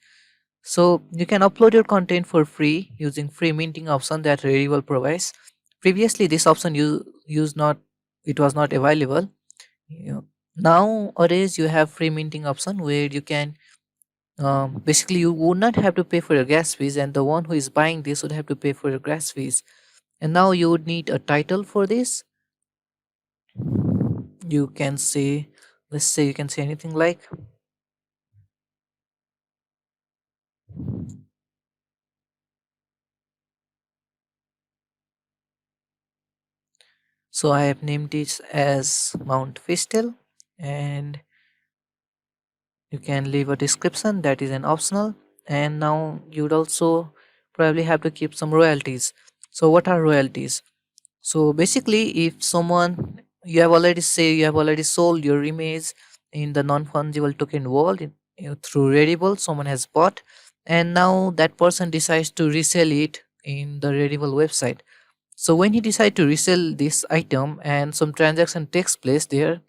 So you can upload your content for free using free minting option that Rarible provides. Previously this option you use not it was not available. Nowadays you have free minting option where you can basically you would not have to pay for your gas fees, and the one who is buying this would have to pay for your gas fees. And now you would need a title for this. You can say, let's say you can say anything like, so I have named this as Mount Fistel. And you can leave a description that is an optional. And now you'd also probably have to keep some royalties. So what are royalties? So basically, if someone, you have already sold your image in the non-fungible token world, through Rarible, someone has bought, and now that person decides to resell it in the Rarible website. So when he decides to resell this item and some transaction takes place there,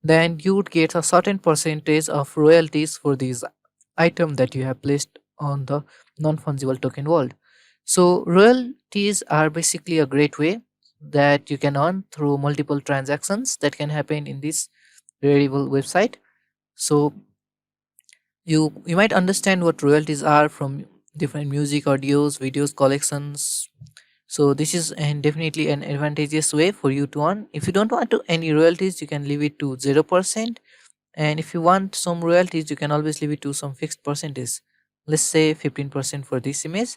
then you would get a certain percentage of royalties for this item that you have placed on the non-fungible token world. So royalties are basically a great way that you can earn through multiple transactions that can happen in this variable website. So you might understand what royalties are from different music, audios, videos, collections. So this is and definitely an advantageous way for you to earn. If you don't want to any royalties, you can leave it to 0%. And if you want some royalties, you can always leave it to some fixed percentage. Let's say 15% for this image.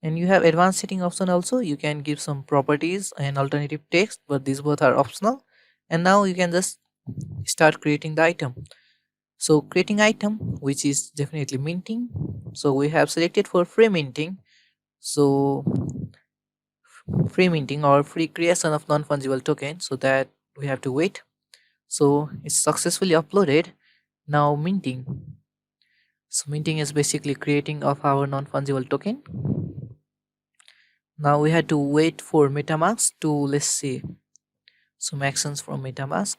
And you have advanced setting option also. You can give some properties and alternative text, but these both are optional. And now you can just start creating the item. So creating item, which is definitely minting. So we have selected for free minting. So free minting or free creation of non-fungible token, so that we have to wait. So it's successfully uploaded. Now minting. So minting is basically creating of our non-fungible token. Now we had to wait for MetaMask to, let's see, some actions from MetaMask.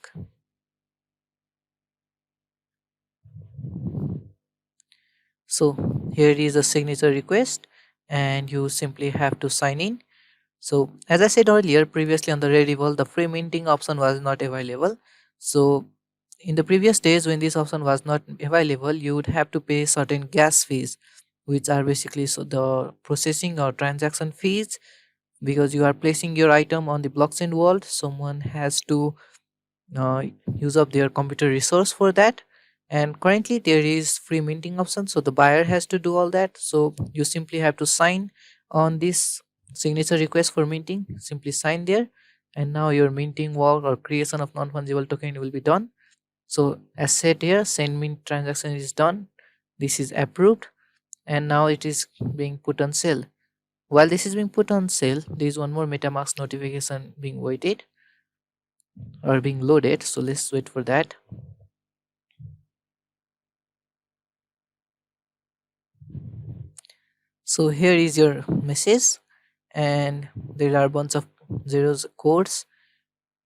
So here is a signature request, and you simply have to sign in. So as I said earlier, previously on the Rarible, the free minting option was not available. So in the previous days when this option was not available, you would have to pay certain gas fees, which are basically so the processing or transaction fees, because you are placing your item on the blockchain world. Someone has to uh, use up their computer resource for that. And currently there is free minting option, so the buyer has to do all that. So you simply have to sign on this signature request for minting, simply sign there, and now your minting work or creation of non-fungible token will be done. So as said here, send mint transaction is done, this is approved, and now it is being put on sale. While this is being put on sale, there is one more MetaMask notification being waited or being loaded, so let's wait for that. So here is your message, and there are a bunch of zeros codes.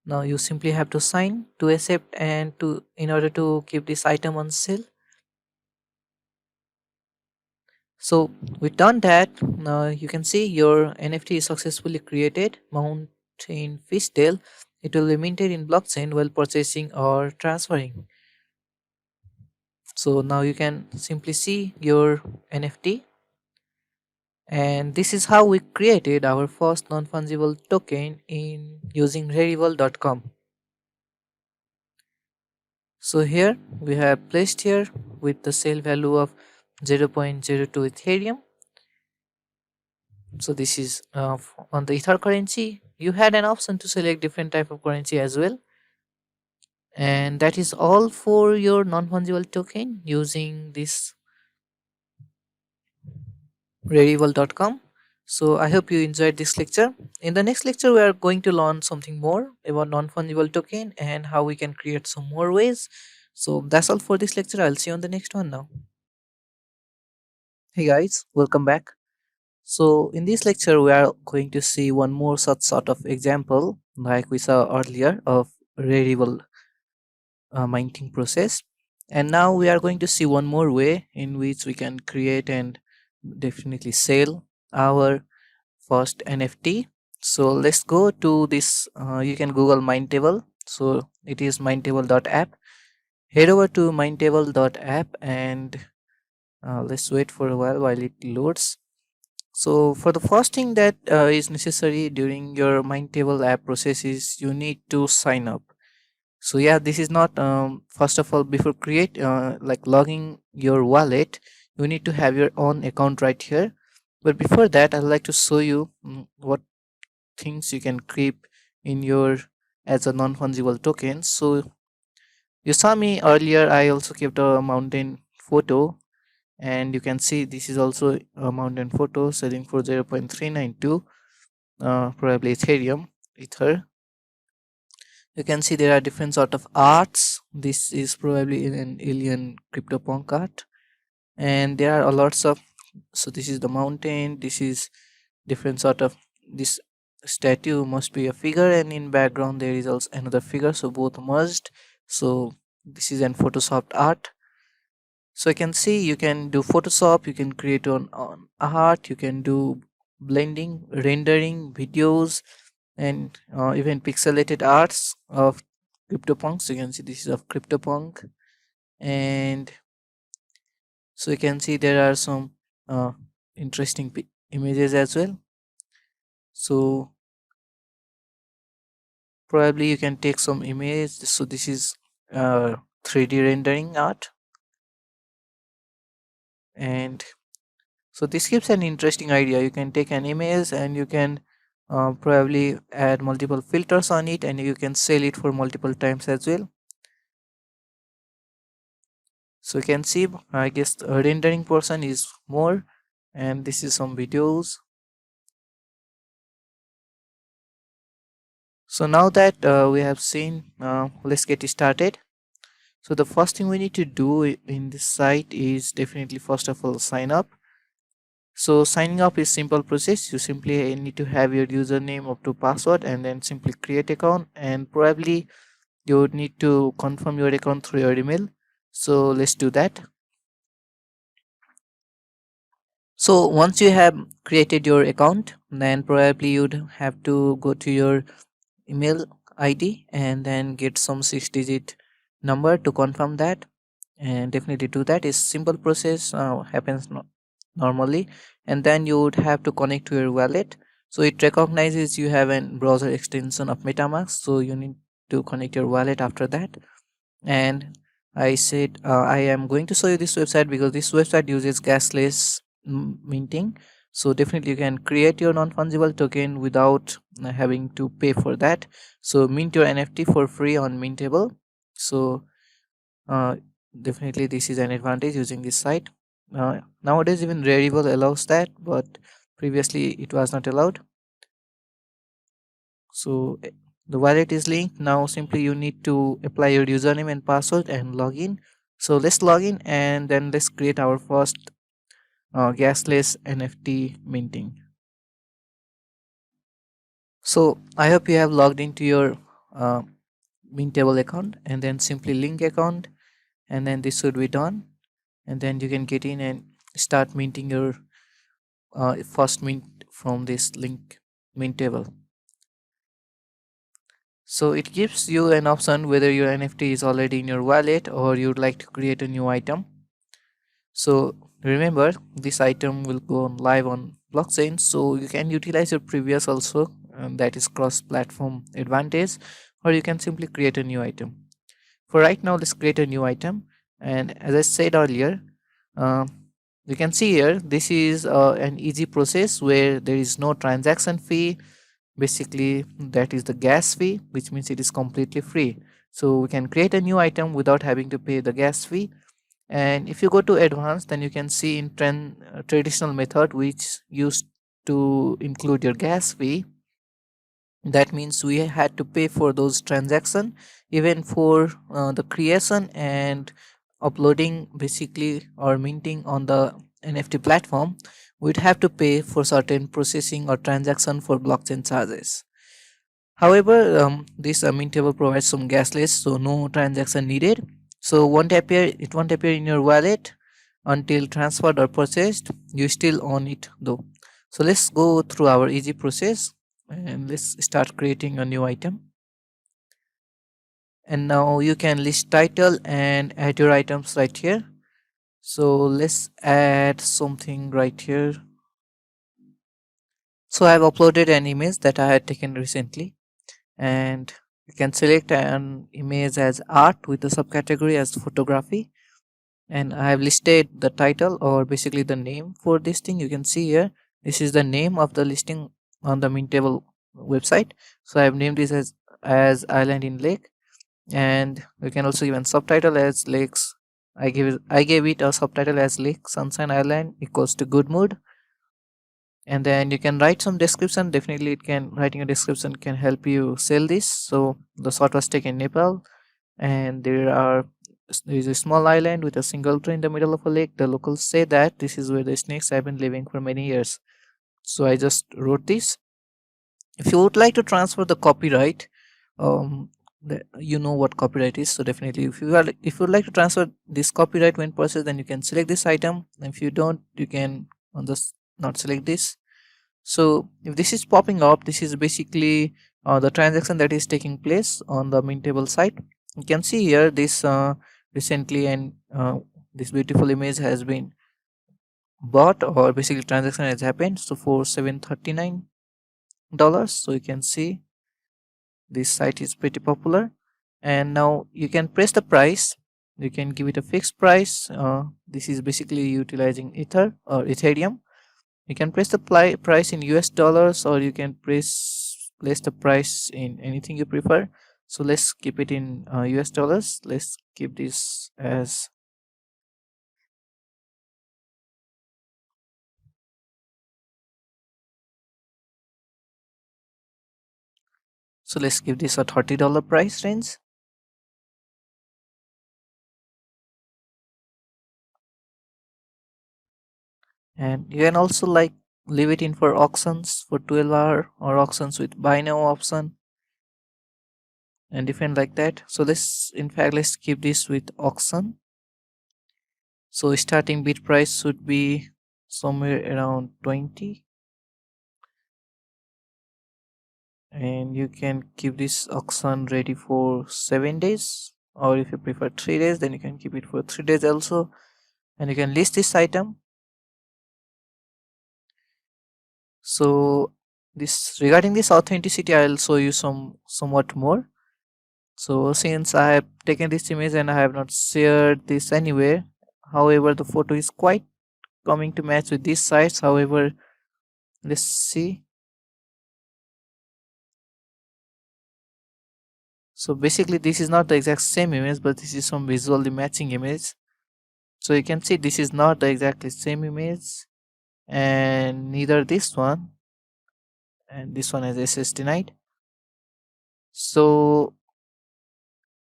Now you simply have to sign to accept and to in order to keep this item on sale. So we've done that. Now you can see your NFT is successfully created. Mountain Fishtail. It will be minted in blockchain while purchasing or transferring. So now you can simply see your NFT. And this is how we created our first non-fungible token in using Rarible.com. So here we have placed here with the sale value of 0.02 Ethereum. So this is on the Ether currency. You had an option to select different type of currency as well. And that is all for your non-fungible token using this Rarible.com. So I hope you enjoyed this lecture. In the next lecture, we are going to learn something more about non-fungible token and how we can create some more ways. So that's all for this lecture. I'll see you on the next one now. Hey guys, welcome back. So in this lecture, we are going to see one more such sort of example like we saw earlier of Rarible minting process. And now we are going to see one more way in which we can create and definitely sell our first NFT. So let's go to this. You can Google Mindtable. So it is mindtable.app. Head over to mindtable.app and let's wait for a while it loads. So for the first thing that is necessary during your Mindtable app process is you need to sign up. So yeah, this is not first of all, before create like logging your wallet, you need to have your own account right here. But before that, I'd like to show you what things you can keep in your as a non-fungible token. So you saw me earlier, I also kept a mountain photo, and you can see this is also a mountain photo selling for 0.392 probably Ethereum Ether. You can see there are different sort of arts. This is probably in an alien CryptoPunk art, and there are a lots of. So this is the mountain, this is different sort of, this statue must be a figure, and in background there is also another figure, so both merged. So this is an photoshopped art. So you can see you can do Photoshop, you can create on art, you can do blending, rendering videos, and even pixelated arts of CryptoPunk. So you can see this is of CryptoPunk, and so you can see there are some uh, interesting images as well. So probably you can take some image. So this is 3D rendering art, and So this gives an interesting idea. You can take an image and you can probably add multiple filters on it, and you can sell it for multiple times as well. So you can see, I guess the rendering portion is more, and this is some videos. So now that we have seen, let's get started. So the first thing we need to do in this site is definitely first of all sign up. So signing up is simple process. You simply need to have your username up to password and then simply create account, and probably you would need to confirm your account through your email. So let's do that. So once you have created your account, then probably you'd have to go to your email ID and then get some 6-digit number to confirm that, and definitely do that. Is simple process, happens normally. And then you would have to connect to your wallet. So it recognizes you have a browser extension of MetaMask, so you need to connect your wallet after that. And I said, I am going to show you this website because this website uses gasless minting. So definitely you can create your non-fungible token without having to pay for that. So mint your NFT for free on Mintable. So uh, definitely this is an advantage using this site. Nowadays even Rarible allows that, but previously it was not allowed. So the wallet is linked. Now simply you need to apply your username and password and log in. So let's log in and then let's create our first gasless NFT minting. So I hope you have logged into your uh, Mintable account, and then simply link account, and then this should be done, and then you can get in and start minting your first mint from this link Mintable. So it gives you an option whether your NFT is already in your wallet or you'd like to create a new item. So remember, this item will go on live on blockchain, so you can utilize your previous also, and that is cross-platform advantage, or you can simply create a new item. For right now, let's create a new item. And as I said earlier, uh, you can see here this is an easy process where there is no transaction fee. Basically that is the gas fee, which means it is completely free. So we can create a new item without having to pay the gas fee. And if you go to advanced, then you can see in traditional method, which used to include your gas fee. That means we had to pay for those transaction, even for the creation and uploading basically or minting on the NFT platform. We'd have to pay for certain processing or transaction for blockchain charges. However, this Mintable provides some gasless, so no transaction needed. So it won't appear in your wallet until transferred or purchased. You still own it though. So let's go through our easy process and let's start creating a new item. And now you can list title and add your items right here. So let's add something right here. So I've uploaded an image that I had taken recently, and you can select an image as art with the subcategory as photography. And I have listed the title, or basically the name for this thing. You can see here this is the name of the listing on the Mintable website. So I have named this as Island in Lake, and we can also even subtitle as lakes. I gave it a subtitle as Lake Sunshine Island equals to good mood. And then you can write some description. Definitely it can, writing a description can help you sell this. So the shot was taken in Nepal, and there is a small island with a single tree in the middle of a lake. The locals say that this is where the snakes have been living for many years. So I just wrote this. If you would like to transfer the copyright, you know what copyright is. So definitely if you would like to transfer this copyright when purchased, then you can select this item. If you don't, you can on this not select this. So if this is popping up, this is basically the transaction that is taking place on the Mintable site. You can see here this recently, and this beautiful image has been bought, or basically transaction has happened, so for $739. So you can see this site is pretty popular. And now you can press the price. You can give it a fixed price. This is basically utilizing ether or ethereum. You can place the price in US dollars, or you can place the price in anything you prefer. So let's keep it in US dollars. Let's keep this as, so let's give this a $30 price range. And you can also like leave it in for auctions for 12 hour, or auctions with buy now option, and different like that. So let's, in fact, let's keep this with auction. So starting bid price should be somewhere around 20, and you can keep this auction ready for 7 days, or if you prefer 3 days, then you can keep it for 3 days also, and you can list this item. So this, regarding this authenticity, I'll show you somewhat more. So since I have taken this image and I have not shared this anywhere, however the photo is quite coming to match with these sites. However, let's see. So basically this is not the exact same image, but this is some visually matching image. So you can see this is not the exactly same image, and neither this one, and this one has SS denied. So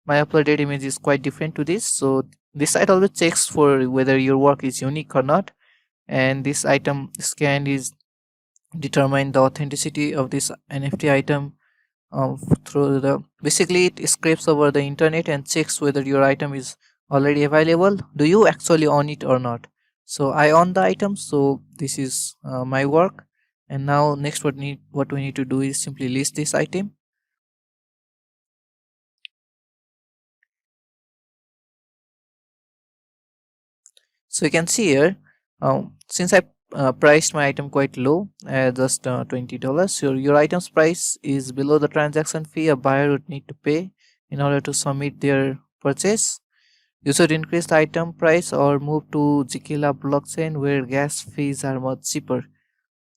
my uploaded image is quite different to this. So this site always checks for whether your work is unique or not, and this item scan is determine the authenticity of this NFT item through the, basically it scrapes over the internet and checks whether your item is already available. Do you actually own it or not? So I own the item, so this is my work. And now next, what we need to do is simply list this item. So you can see here, since I priced my item quite low at just $20, so your item's price is below the transaction fee a buyer would need to pay in order to submit their purchase. You should increase the item price or move to Zikila blockchain where gas fees are much cheaper.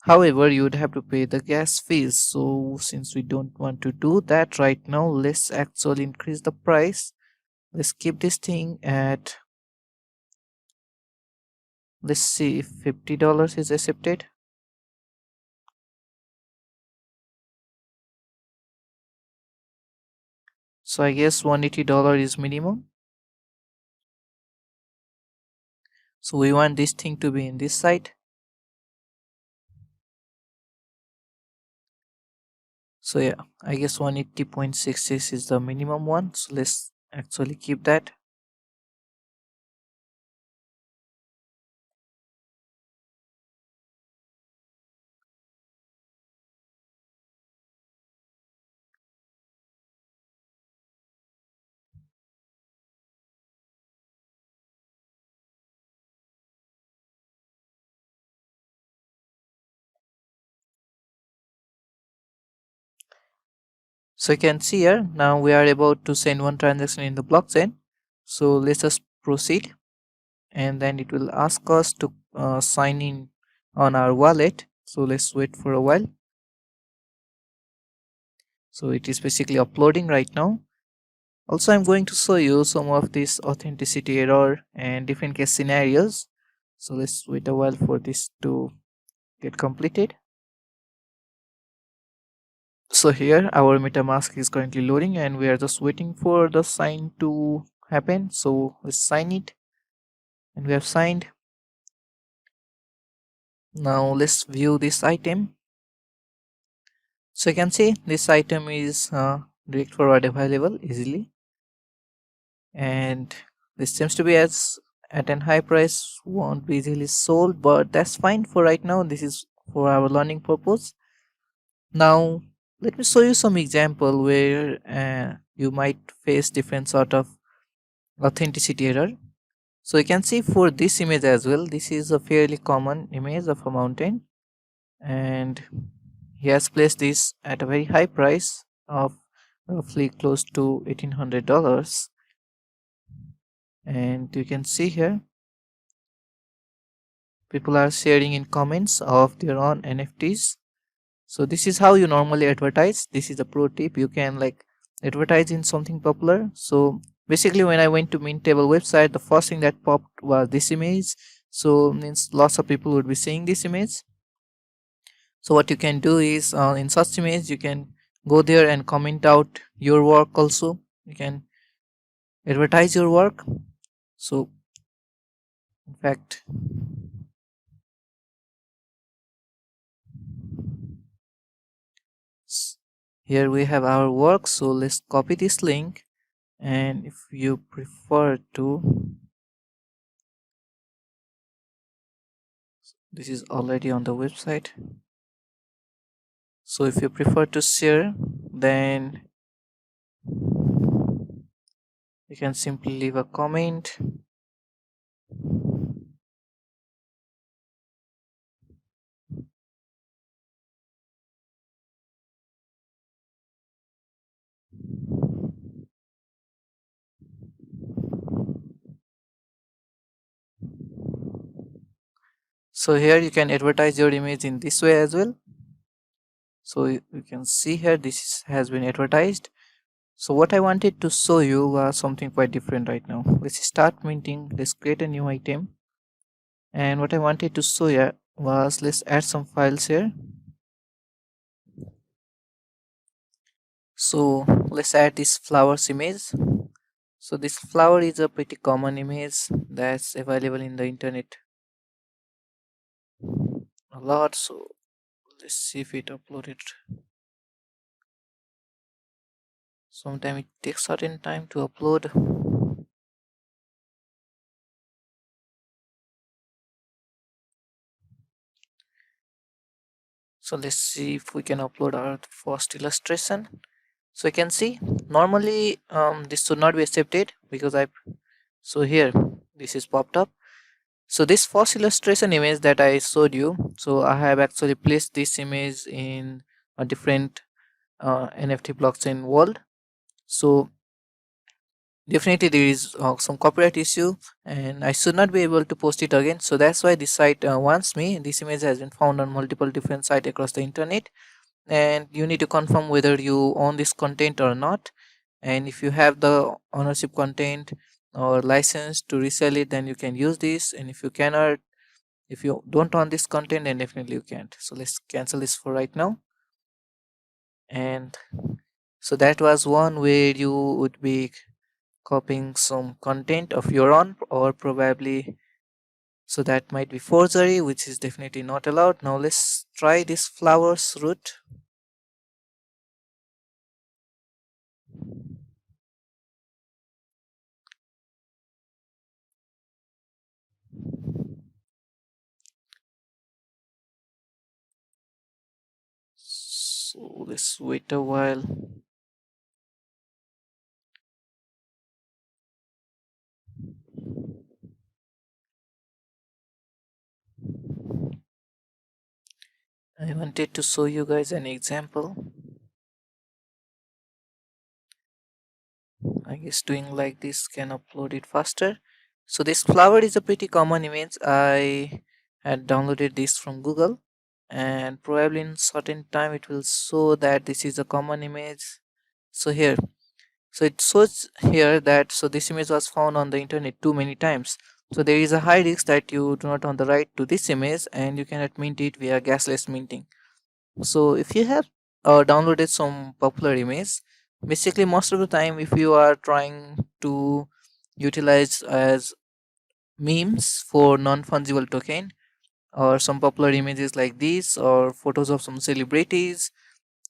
However, you would have to pay the gas fees. So since we don't want to do that right now, let's actually increase the price. Let's keep this thing at, let's see if $50 is accepted. So I guess $180 is minimum. So we want this thing to be in this side. So yeah, I guess 180.66 is the minimum one. So let's actually keep that. So you can see here, now we are about to send one transaction in the blockchain. So let's just proceed, and then it will ask us to sign in on our wallet. So let's wait for a while. So it is basically uploading right now. Also, I'm going to show you some of this authenticity error and different case scenarios. So let's wait a while for this to get completed. So here our MetaMask is currently loading and we are just waiting for the sign to happen. So let's sign it, and we have signed. Now let's view this item. So you can see this item is direct forward available easily, and this seems to be as at an high price, won't be easily sold, but that's fine for right now. This is for our learning purpose. Now let me show you some example where you might face different sort of authenticity error. So you can see for this image as well, this is a fairly common image of a mountain, and he has placed this at a very high price of roughly close to $1,800. And you can see here, People are sharing in comments of their own NFTs. So this is how you normally advertise. This is a pro tip. You can like advertise in something popular. So basically when I went to Mintable website, the first thing that popped was this image. So means lots of people would be seeing this image. So what you can do is in such image you can go there and comment out your work also. You can advertise your work. So in fact, s- here we have our work. So let's copy this link, and if you prefer to, this is already on the website. So if you prefer to share, then you can simply leave a comment. So here you can advertise your image in this way as well. So you can see here has been advertised. So what I wanted to show you was something quite different right now. Let's start minting. Let's create a new item. And what I wanted to show you was, let's add some files here. So let's add this flowers image. So this flower is a pretty common image that's available in the internet a lot. So let's see if it uploaded. Sometimes it takes certain time to upload. So let's see if we can upload our first illustration. So you can see normally this should not be accepted because I so here this is popped up. So this first illustration image that I showed you, so I have actually placed this image in a different NFT blockchain world. So definitely there is some copyright issue and I should not be able to post it again. So that's why this site wants me. This image has been found on multiple different sites across the internet, and you need to confirm whether you own this content or not. And if you have the ownership content or license to resell it, then you can use this. And if you cannot, if you don't own this content, then definitely you can't. So let's cancel this for right now. And so that was one where you would be copying some content of your own, or probably, so that might be forgery, which is definitely not allowed. Now let's try this flowers route. So let's wait a while. I wanted to show you guys an example. I guess doing like this can upload it faster. So this flower is a pretty common image. I had downloaded this from Google, and probably in certain time it will show that this is a common image. So here, so it shows here that so this image was found on the internet too many times. So there is a high risk that you do not own the right to this image and you cannot mint it via gasless minting. So if you have downloaded some popular image, basically most of the time if you are trying to utilize as memes for non-fungible token or some popular images like this or photos of some celebrities,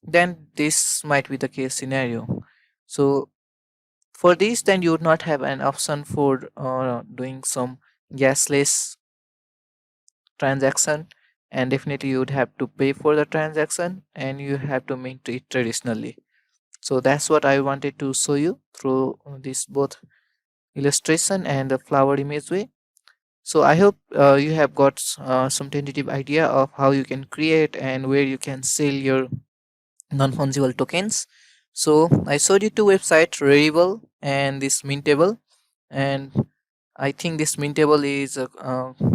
then this might be the case scenario. So for this, then you would not have an option for doing some gasless transaction, and definitely you would have to pay for the transaction and you have to mint it traditionally. So that's what I wanted to show you through this both illustration and the flower image way. So I hope you have got some tentative idea of how you can create and where you can sell your non-fungible tokens. So I showed you two websites, Rarible and this Mintable, and I think this mint table is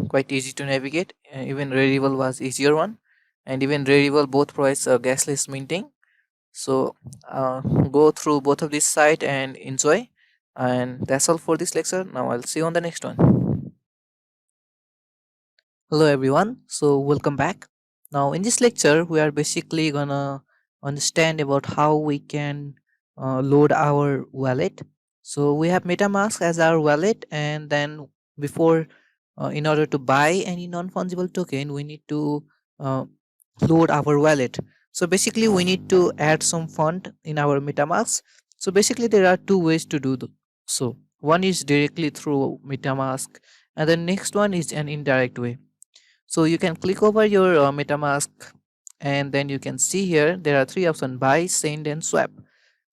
quite easy to navigate. Even Rarible was easier one, and even Rarible both provides gasless minting. So go through both of these site and enjoy. And that's all for this lecture. Now I'll see you on the next one. Hello everyone. So welcome back. Now in this lecture we are basically gonna understand about how we can load our wallet. So we have MetaMask as our wallet, and then before in order to buy any non-fungible token we need to uh, load our wallet. So basically we need to add some fund in our MetaMask. So basically there are two ways to do so. One is directly through MetaMask, and the next one is an indirect way. So you can click over your MetaMask, and then you can see here there are three options: buy, send, and swap.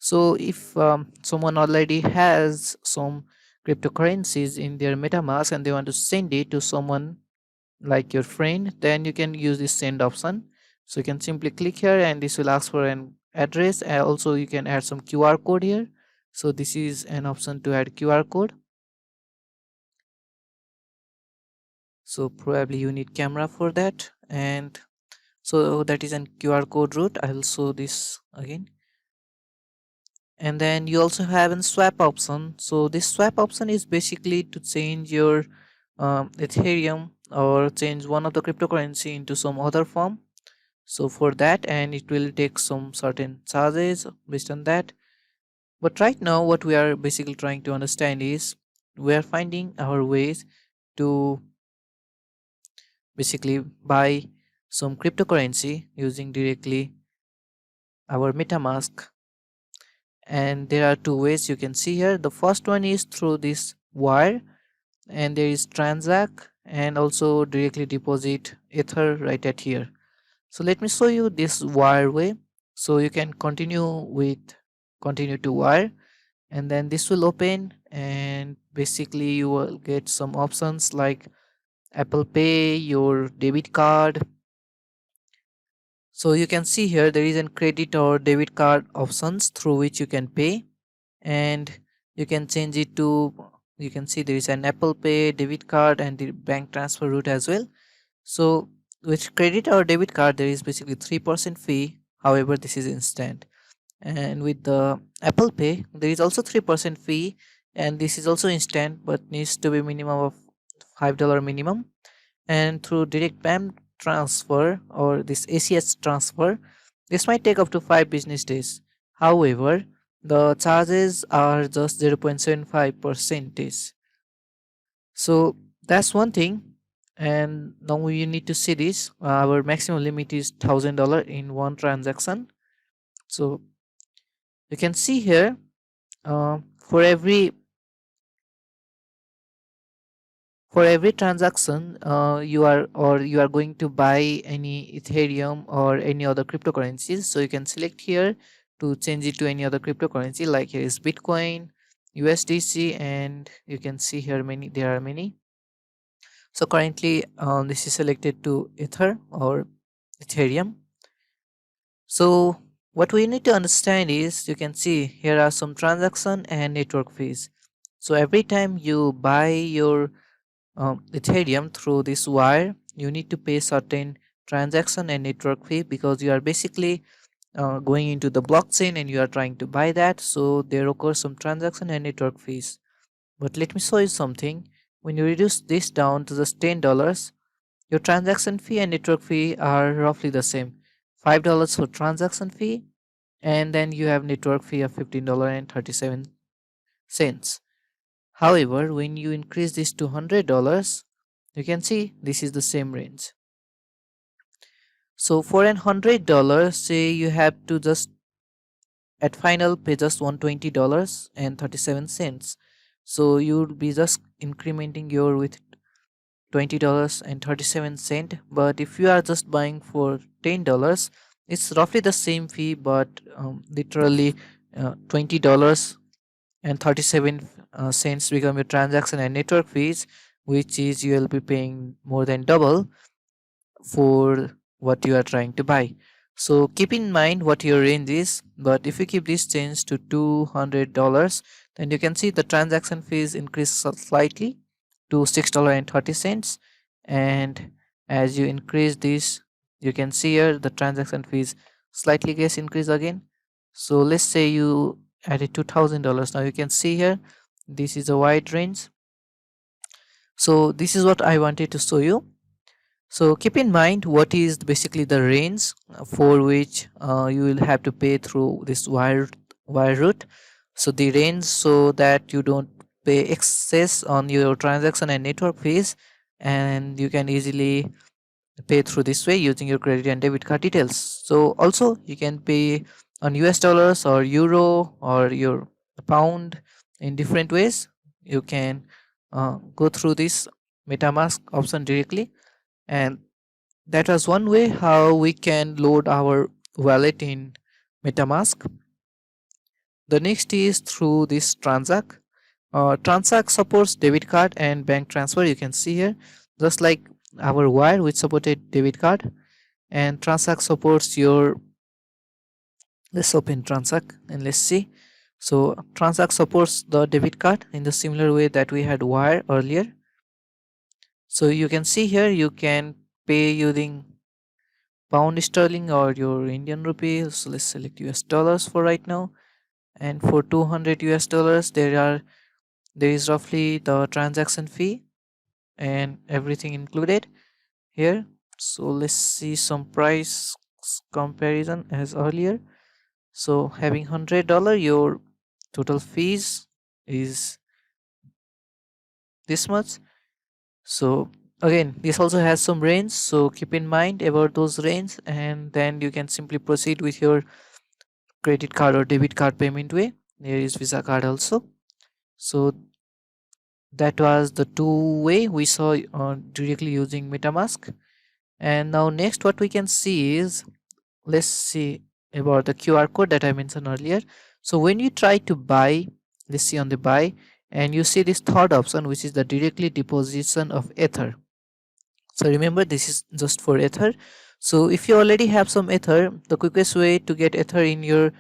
So if someone already has some cryptocurrencies in their MetaMask and they want to send it to someone like your friend, then you can use this send option. So you can simply click here and this will ask for an address, and also you can add some QR code here. So this is an option to add QR code. So probably you need camera for that, and so that is an QR code route. I will show this again. And then you also have a swap option. So this swap option is basically to change your Ethereum or change one of the cryptocurrency into some other form. So for that, and it will take some certain charges based on that. But right now what we are basically trying to understand is we are finding our ways to basically buy some cryptocurrency using directly our MetaMask. And there are two ways you can see here. The first one is through this wire, and there is transact and also directly deposit ether right at here. So let me show you this wire way. So you can continue to wire, and then this will open, and basically you will get some options like Apple Pay, your debit card. So you can see here there is a credit or debit card options through which you can pay, and you can change it to, you can see there is an Apple Pay, debit card, and the bank transfer route as well. So with credit or debit card there is basically 3% fee, however this is instant. And with the Apple Pay there is also 3% fee, and this is also instant but needs to be minimum of $5 minimum. And through direct bank transfer or this ACH transfer, this might take up to 5 business days. However, the charges are just 0.75 percentage. So that's one thing. And now we need to see this. Our maximum limit is $1,000 in one transaction. So you can see here, for every transaction you are going to buy any Ethereum or any other cryptocurrencies. So you can select here to change it to any other cryptocurrency, like here is Bitcoin, USDC, and you can see here there are many. So currently this is selected to Ether or Ethereum. So what we need to understand is, you can see here are some transaction and network fees. So every time you buy your Ethereum through this wire, you need to pay certain transaction and network fee, because you are basically going into the blockchain and you are trying to buy that. So there occurs some transaction and network fees. But let me show you something. When you reduce this down to just $10, your transaction fee and network fee are roughly the same. $5 for transaction fee, and then you have network fee of $15.37. However, when you increase this to $100, you can see this is the same range. So for $100, say you have to just at final pay just $120.37. So you'll be just incrementing your with $20.37. But if you are just buying for $10, it's roughly the same fee, but literally $20.37 become your transaction and network fees, which is you will be paying more than double for what you are trying to buy. So keep in mind what your range is, but if you keep this change to $200, then you can see the transaction fees increase slightly, to $6.30. And as you increase this, you can see here the transaction fees slightly gets increased again. So let's say you added $2,000. Now you can see here this is a wide range. So this is what I wanted to show you. So keep in mind what is basically the range for which you will have to pay through this wire route. So the range, so that you don't pay excess on your transaction and network fees, and you can easily pay through this way using your credit and debit card details. So also you can pay on US dollars or euro or your pound in different ways. You can go through this MetaMask option directly, and that was one way how we can load our wallet in MetaMask. The next is through this Transact. Transact supports debit card and bank transfer. You can see here, just like our Wire, which supported debit card, and Transact supports your. Let's open Transact and let's see. So Transact supports the debit card in the similar way that we had Wire earlier. So you can see here you can pay using pound sterling or your Indian rupees. So let's select US dollars for right now. And for 200 US dollars, there is roughly the transaction fee and everything included here. So let's see some price comparison as earlier. So having $100, your total fees is this much. So again, this also has some range, so keep in mind about those range, and then you can simply proceed with your credit card or debit card payment way. There is Visa card also. So that was the two way we saw directly using MetaMask. And now next what we can see is, let's see about the QR code that I mentioned earlier. So when you try to buy, let's see on the buy, and you see this third option, which is the directly deposition of Ether. So remember, this is just for Ether. So if you already have some Ether, the quickest way to get Ether in your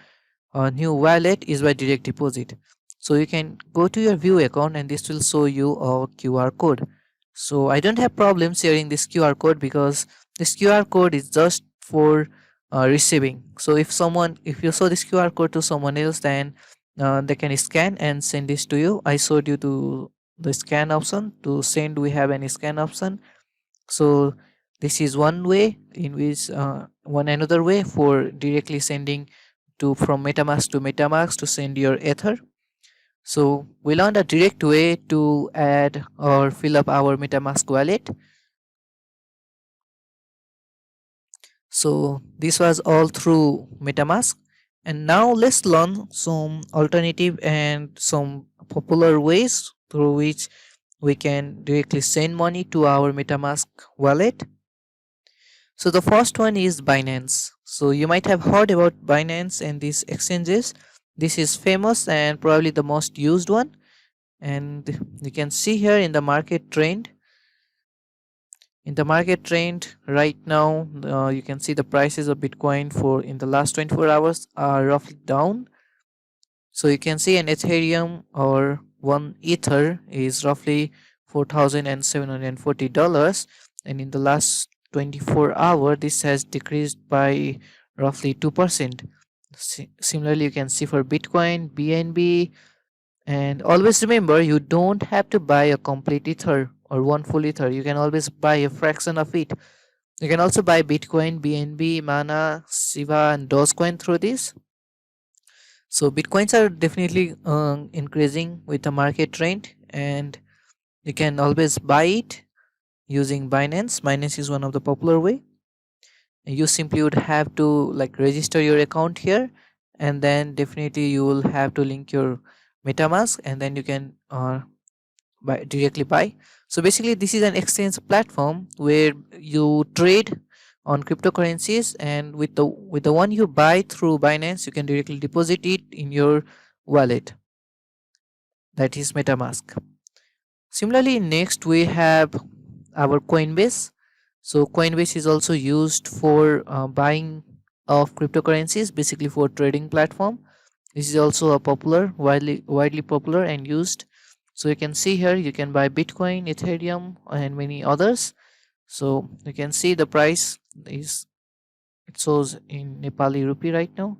new wallet is by direct deposit. So you can go to your view account and this will show you a QR code. So I don't have problem sharing this QR code because this QR code is just for receiving. So if you show this QR code to someone else, then they can scan and send this to you. I showed you to the scan option. To send, we have any scan option. So this is one way in which one another way for directly sending to from MetaMask to MetaMask to send your Ether. So we learned a direct way to add or fill up our MetaMask wallet. So this was all through MetaMask, and now let's learn some alternative and some popular ways through which we can directly send money to our MetaMask wallet. So the first one is Binance. So you might have heard about Binance and these exchanges. This is famous and probably the most used one. And you can see here in the market trend. In the market trend right now, you can see the prices of Bitcoin for in the last 24 hours are roughly down. So you can see an Ethereum or one Ether is roughly $4,740, and in the last 24 hours this has decreased by roughly 2%. Similarly, you can see for Bitcoin, BNB, and always remember you don't have to buy a complete Ether or one full Ether. You can always buy a fraction of it. You can also buy Bitcoin, BNB, Mana, Shiba, and Dogecoin through this. So Bitcoins are definitely increasing with the market trend, and you can always buy it using Binance. Binance is one of the popular way. You simply would have to like register your account here, and then definitely you will have to link your MetaMask, and then you can directly buy. So basically this is an exchange platform where you trade on cryptocurrencies, and with the one you buy through Binance, you can directly deposit it in your wallet, that is MetaMask. Similarly, next we have our Coinbase. So Coinbase is also used for buying of cryptocurrencies, basically for trading platform. This is also a widely popular and used. So you can see here you can buy Bitcoin, Ethereum, and many others. So you can see the price is, it shows in Nepali rupee right now.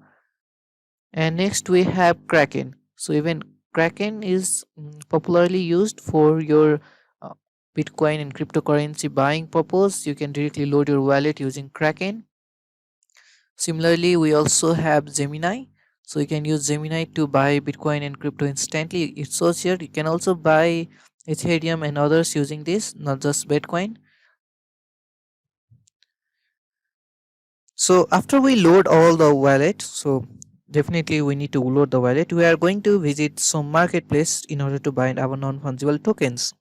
And next we have Kraken. So even Kraken is popularly used for your uh, Bitcoin and cryptocurrency buying purpose. You can directly load your wallet using Kraken. Similarly, we also have Gemini. So you can use Gemini to buy Bitcoin and crypto instantly. It shows here you can also buy Ethereum and others using this, not just Bitcoin. So after we load all the wallet, so definitely we need to load the wallet. We are going to visit some marketplace in order to buy our non-fungible tokens.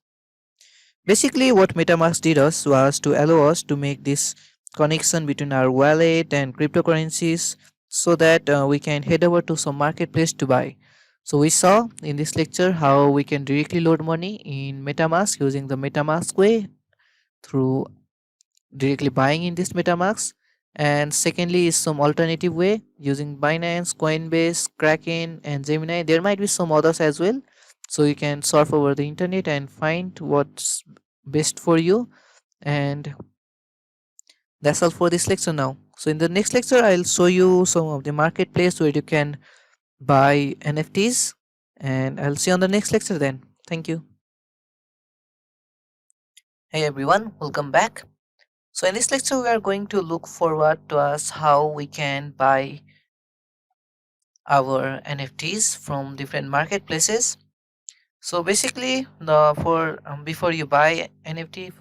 Basically, what MetaMask did us was to allow us to make this connection between our wallet and cryptocurrencies so that we can head over to some marketplace to buy. So we saw in this lecture how we can directly load money in MetaMask using the MetaMask way through directly buying in this MetaMask. And secondly is some alternative way using Binance, Coinbase, Kraken, and Gemini. There might be some others as well. So you can surf over the internet and find what's best for you. And that's all for this lecture now. So in the next lecture, I'll show you some of the marketplace where you can buy NFTs. And I'll see you on the next lecture then. Thank you. Hey everyone, welcome back. So in this lecture, we are going to look forward to us how we can buy our NFTs from different marketplaces. So basically, the for before you buy NFT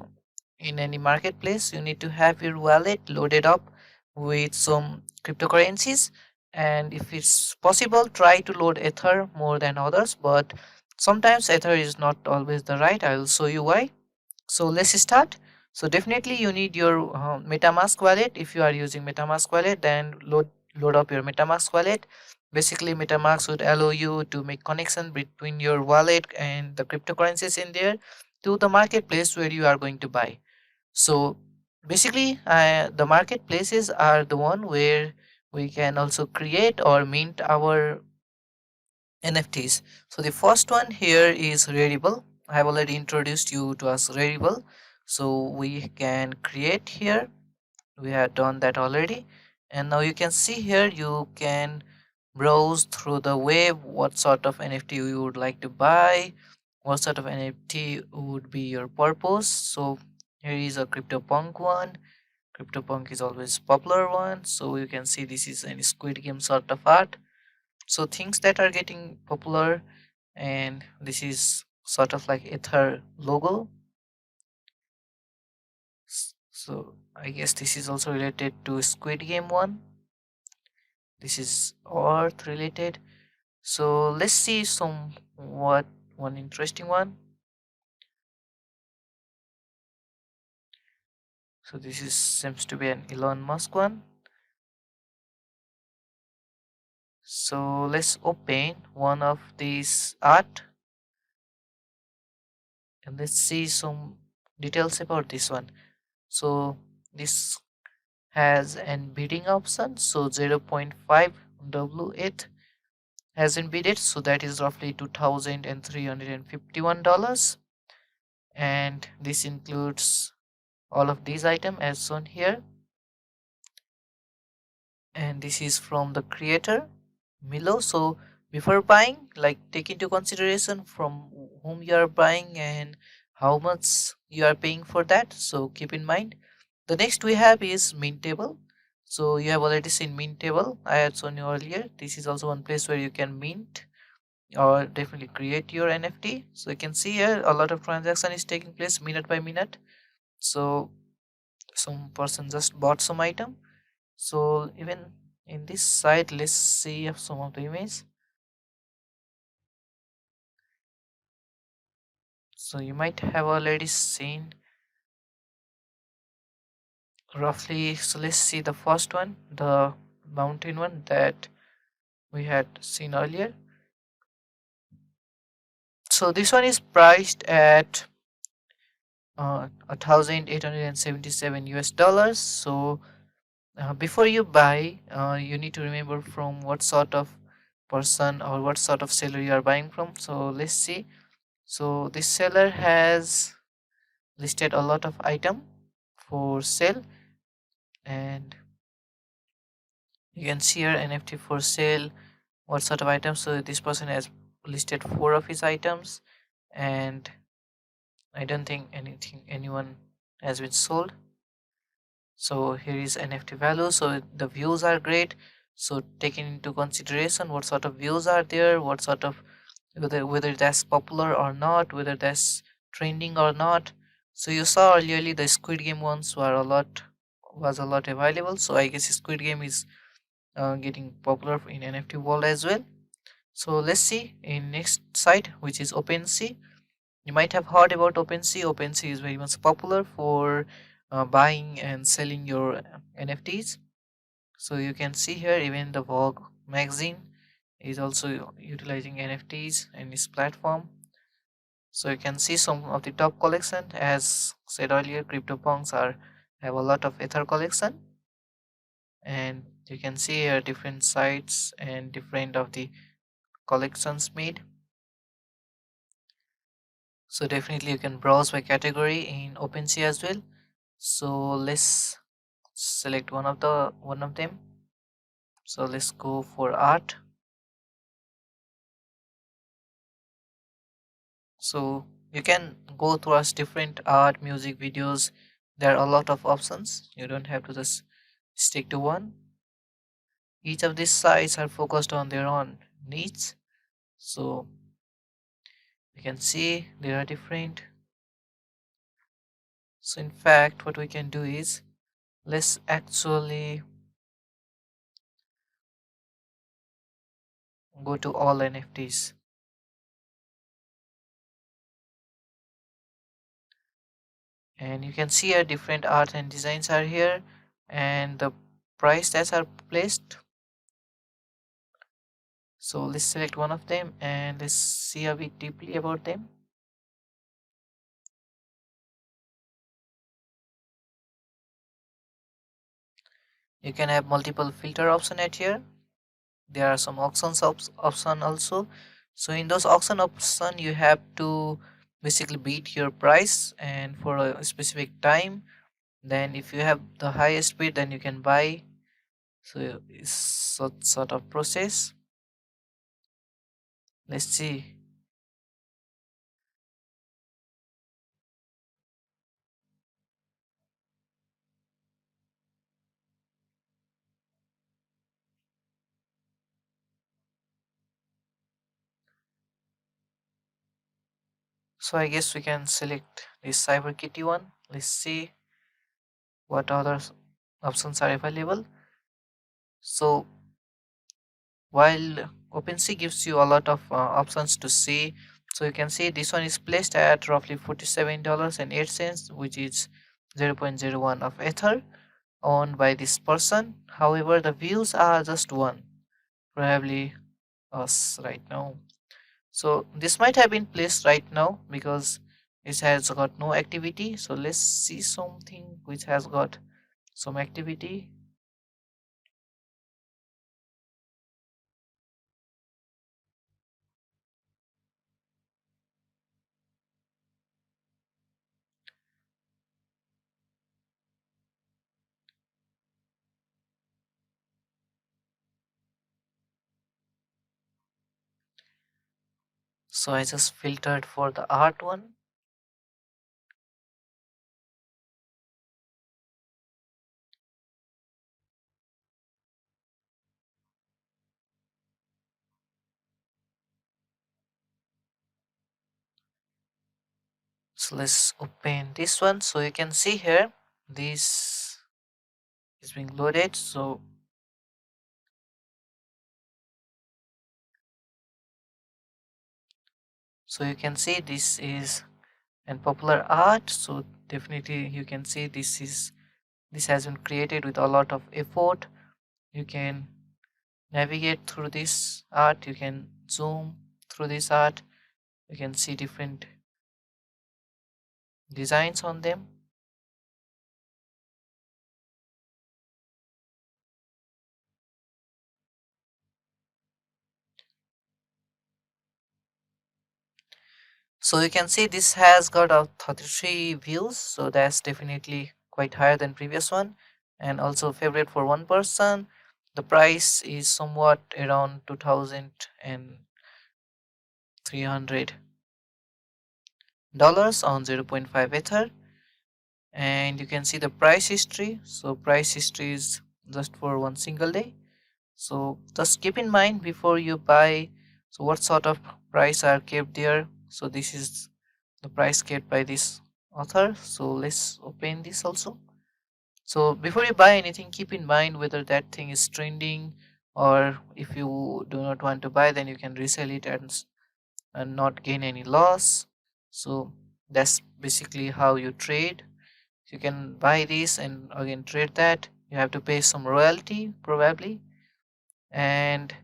in any marketplace, you need to have your wallet loaded up with some cryptocurrencies, and if it's possible, try to load Ether more than others. But sometimes Ether is not always the right. I will show you why. So let's start. So definitely you need your MetaMask wallet. If you are using MetaMask wallet, then load up your MetaMask wallet. Basically, MetaMask would allow you to make connection between your wallet and the cryptocurrencies in there to the marketplace where you are going to buy. So basically, the marketplaces are the one where we can also create or mint our NFTs. So the first one here is Rarible. I have already introduced you to us Rarible. So we can create here. We have done that already. And now you can see here you can browse through the web what sort of NFT you would like to buy, what sort of NFT would be your purpose. So here is a CryptoPunk one. CryptoPunk is always popular one. So you can see this is an Squid Game sort of art. So things that are getting popular, and this is sort of like Ether logo. So I guess this is also related to Squid Game one. This is Earth related. So let's see some what one interesting one. So this is seems to be an Elon Musk one. So let's open one of these art and let's see some details about this one. So this has an bidding option, so 0.5 W8 has been bidded, so that is roughly $2,351, and this includes all of these items as shown here. And this is from the creator Milo. So before buying, like, take into consideration from whom you are buying and how much you are paying for that, so keep in mind. The next we have is Mintable. So you have already seen Mintable, I had shown you earlier. This is also one place where you can mint or definitely create your NFT. So you can see here a lot of transaction is taking place minute by minute. So some person just bought some item. So even in this site, let's see some of the image. So you might have already seen roughly. So let's see the first one, the mountain one that we had seen earlier. So this one is priced at 1,877 US dollars. So before you buy, you need to remember from what sort of person or what sort of seller you are buying from. So let's see. So this seller has listed a lot of item for sale, and you can see here NFT for sale, what sort of items. So this person has listed four of his items, and I don't think anyone has been sold. So here is NFT value. So the views are great. So taking into consideration what sort of views are there, what sort of, whether that's popular or not, whether that's trending or not. So you saw earlier the Squid Game ones were a lot available. So I guess Squid Game is getting popular in NFT world as well. So let's see in next site, which is OpenSea. You might have heard about OpenSea. OpenSea is very much popular for buying and selling your NFTs. So you can see here even the Vogue magazine is also utilizing NFTs in this platform. So you can see some of the top collection. As said earlier, CryptoPunks are have a lot of Ether collection, and you can see here different sites and different of the collections made. So definitely you can browse by category in OpenSea as well. So let's select one of them. So let's go for art. So you can go towards different art, music, videos. There are a lot of options. You don't have to just stick to one. Each of these sites are focused on their own needs. So you can see there are different. So in fact, what we can do is let's actually go to all NFTs. And you can see different art and designs are here, and the price tags are placed. So let's select one of them and let's see a bit deeply about them. You can have multiple filter option at here. There are some auctions option also. So in those auction option you have to basically beat your price and for a specific time. Then if you have the highest bid, then you can buy. So it's sort of process. Let's see. So I guess we can select this Cyber Kitty one. Let's see what other options are available. So while OpenSea gives you a lot of options to see, so you can see this one is placed at roughly $47.08, which is 0.01 of Ether owned by this person. However, the views are just one, probably us right now. So this might have been placed right now because it has got no activity. So let's see something which has got some activity. So I just filtered for the art one. So let's open this one. So you can see here this is being loaded. So you can see this is an popular art. So definitely you can see this has been created with a lot of effort. You can navigate through this art, you can zoom through this art, you can see different designs on them. So you can see this has got a 33 views, so that's definitely quite higher than previous one, and also favorite for one person. The price is somewhat around 2,300 dollars on zero point 0.5 ether. And you can see the price history. So price history is just for one single day. So just keep in mind before you buy, so what sort of price are kept there. So this is the price kept by this author. So let's open this also. So before you buy anything, keep in mind whether that thing is trending, or if you do not want to buy, then you can resell it and not gain any loss. So that's basically how you trade. You can buy this and again trade that. You have to pay some royalty probably, and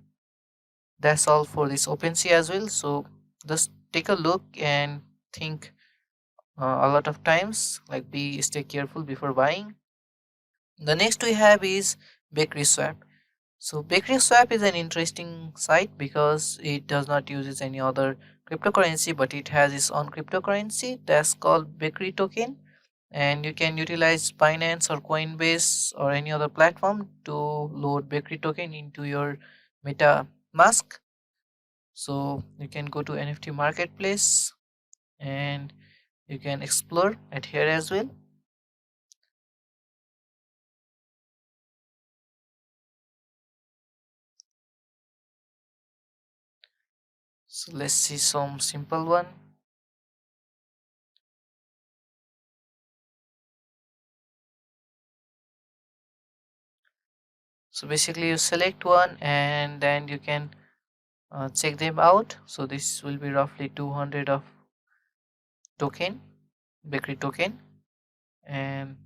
that's all for this OpenSea as well. So just take a look and think a lot of times, like be stay careful before buying. The next we have is Bakery Swap. So Bakery Swap is an interesting site because it does not use any other cryptocurrency, but it has its own cryptocurrency that's called Bakery Token, and you can utilize Binance or Coinbase or any other platform to load Bakery Token into your MetaMask. So you can go to NFT marketplace and you can explore at here as well. So let's see some simple one. So basically you select one and then you can check them out. So this will be roughly 200 of token, bakery token, and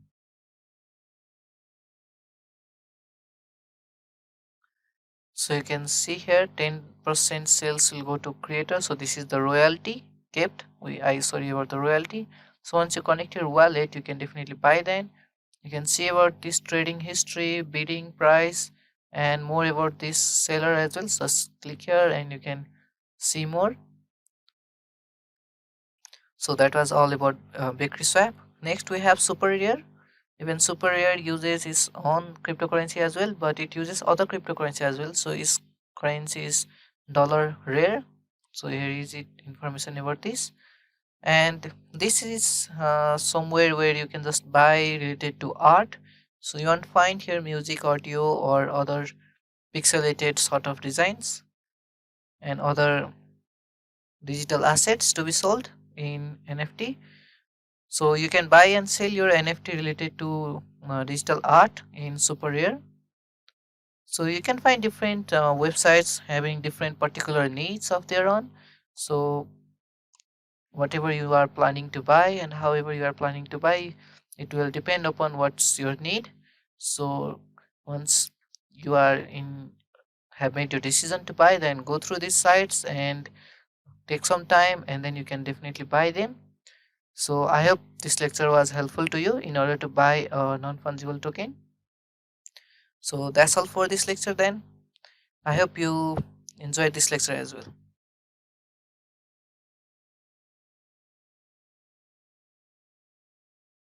so you can see here 10% sales will go to creator. So this is the royalty kept. I sorry about the royalty. So once you connect your wallet, you can definitely buy then. You can see about this trading history, bidding price, and more about this seller as well. So just click here and you can see more. So that was all about bakery swap. Next we have super rare. Even super rare uses its own cryptocurrency as well, but it uses other cryptocurrency as well. So its currency is dollar rare. So here is it information about this. And this is somewhere where you can just buy related to art. So you won't find here music, audio, or other pixelated sort of designs and other digital assets to be sold in NFT. So you can buy and sell your NFT related to digital art in super rare. So you can find different websites having different particular needs of their own. So whatever you are planning to buy and however you are planning to buy, it will depend upon what's your need. So once you are in have made your decision to buy, then go through these sites and take some time and then you can definitely buy them. So I hope this lecture was helpful to you in order to buy a non-fungible token. So that's all for this lecture then. I hope you enjoyed this lecture as well.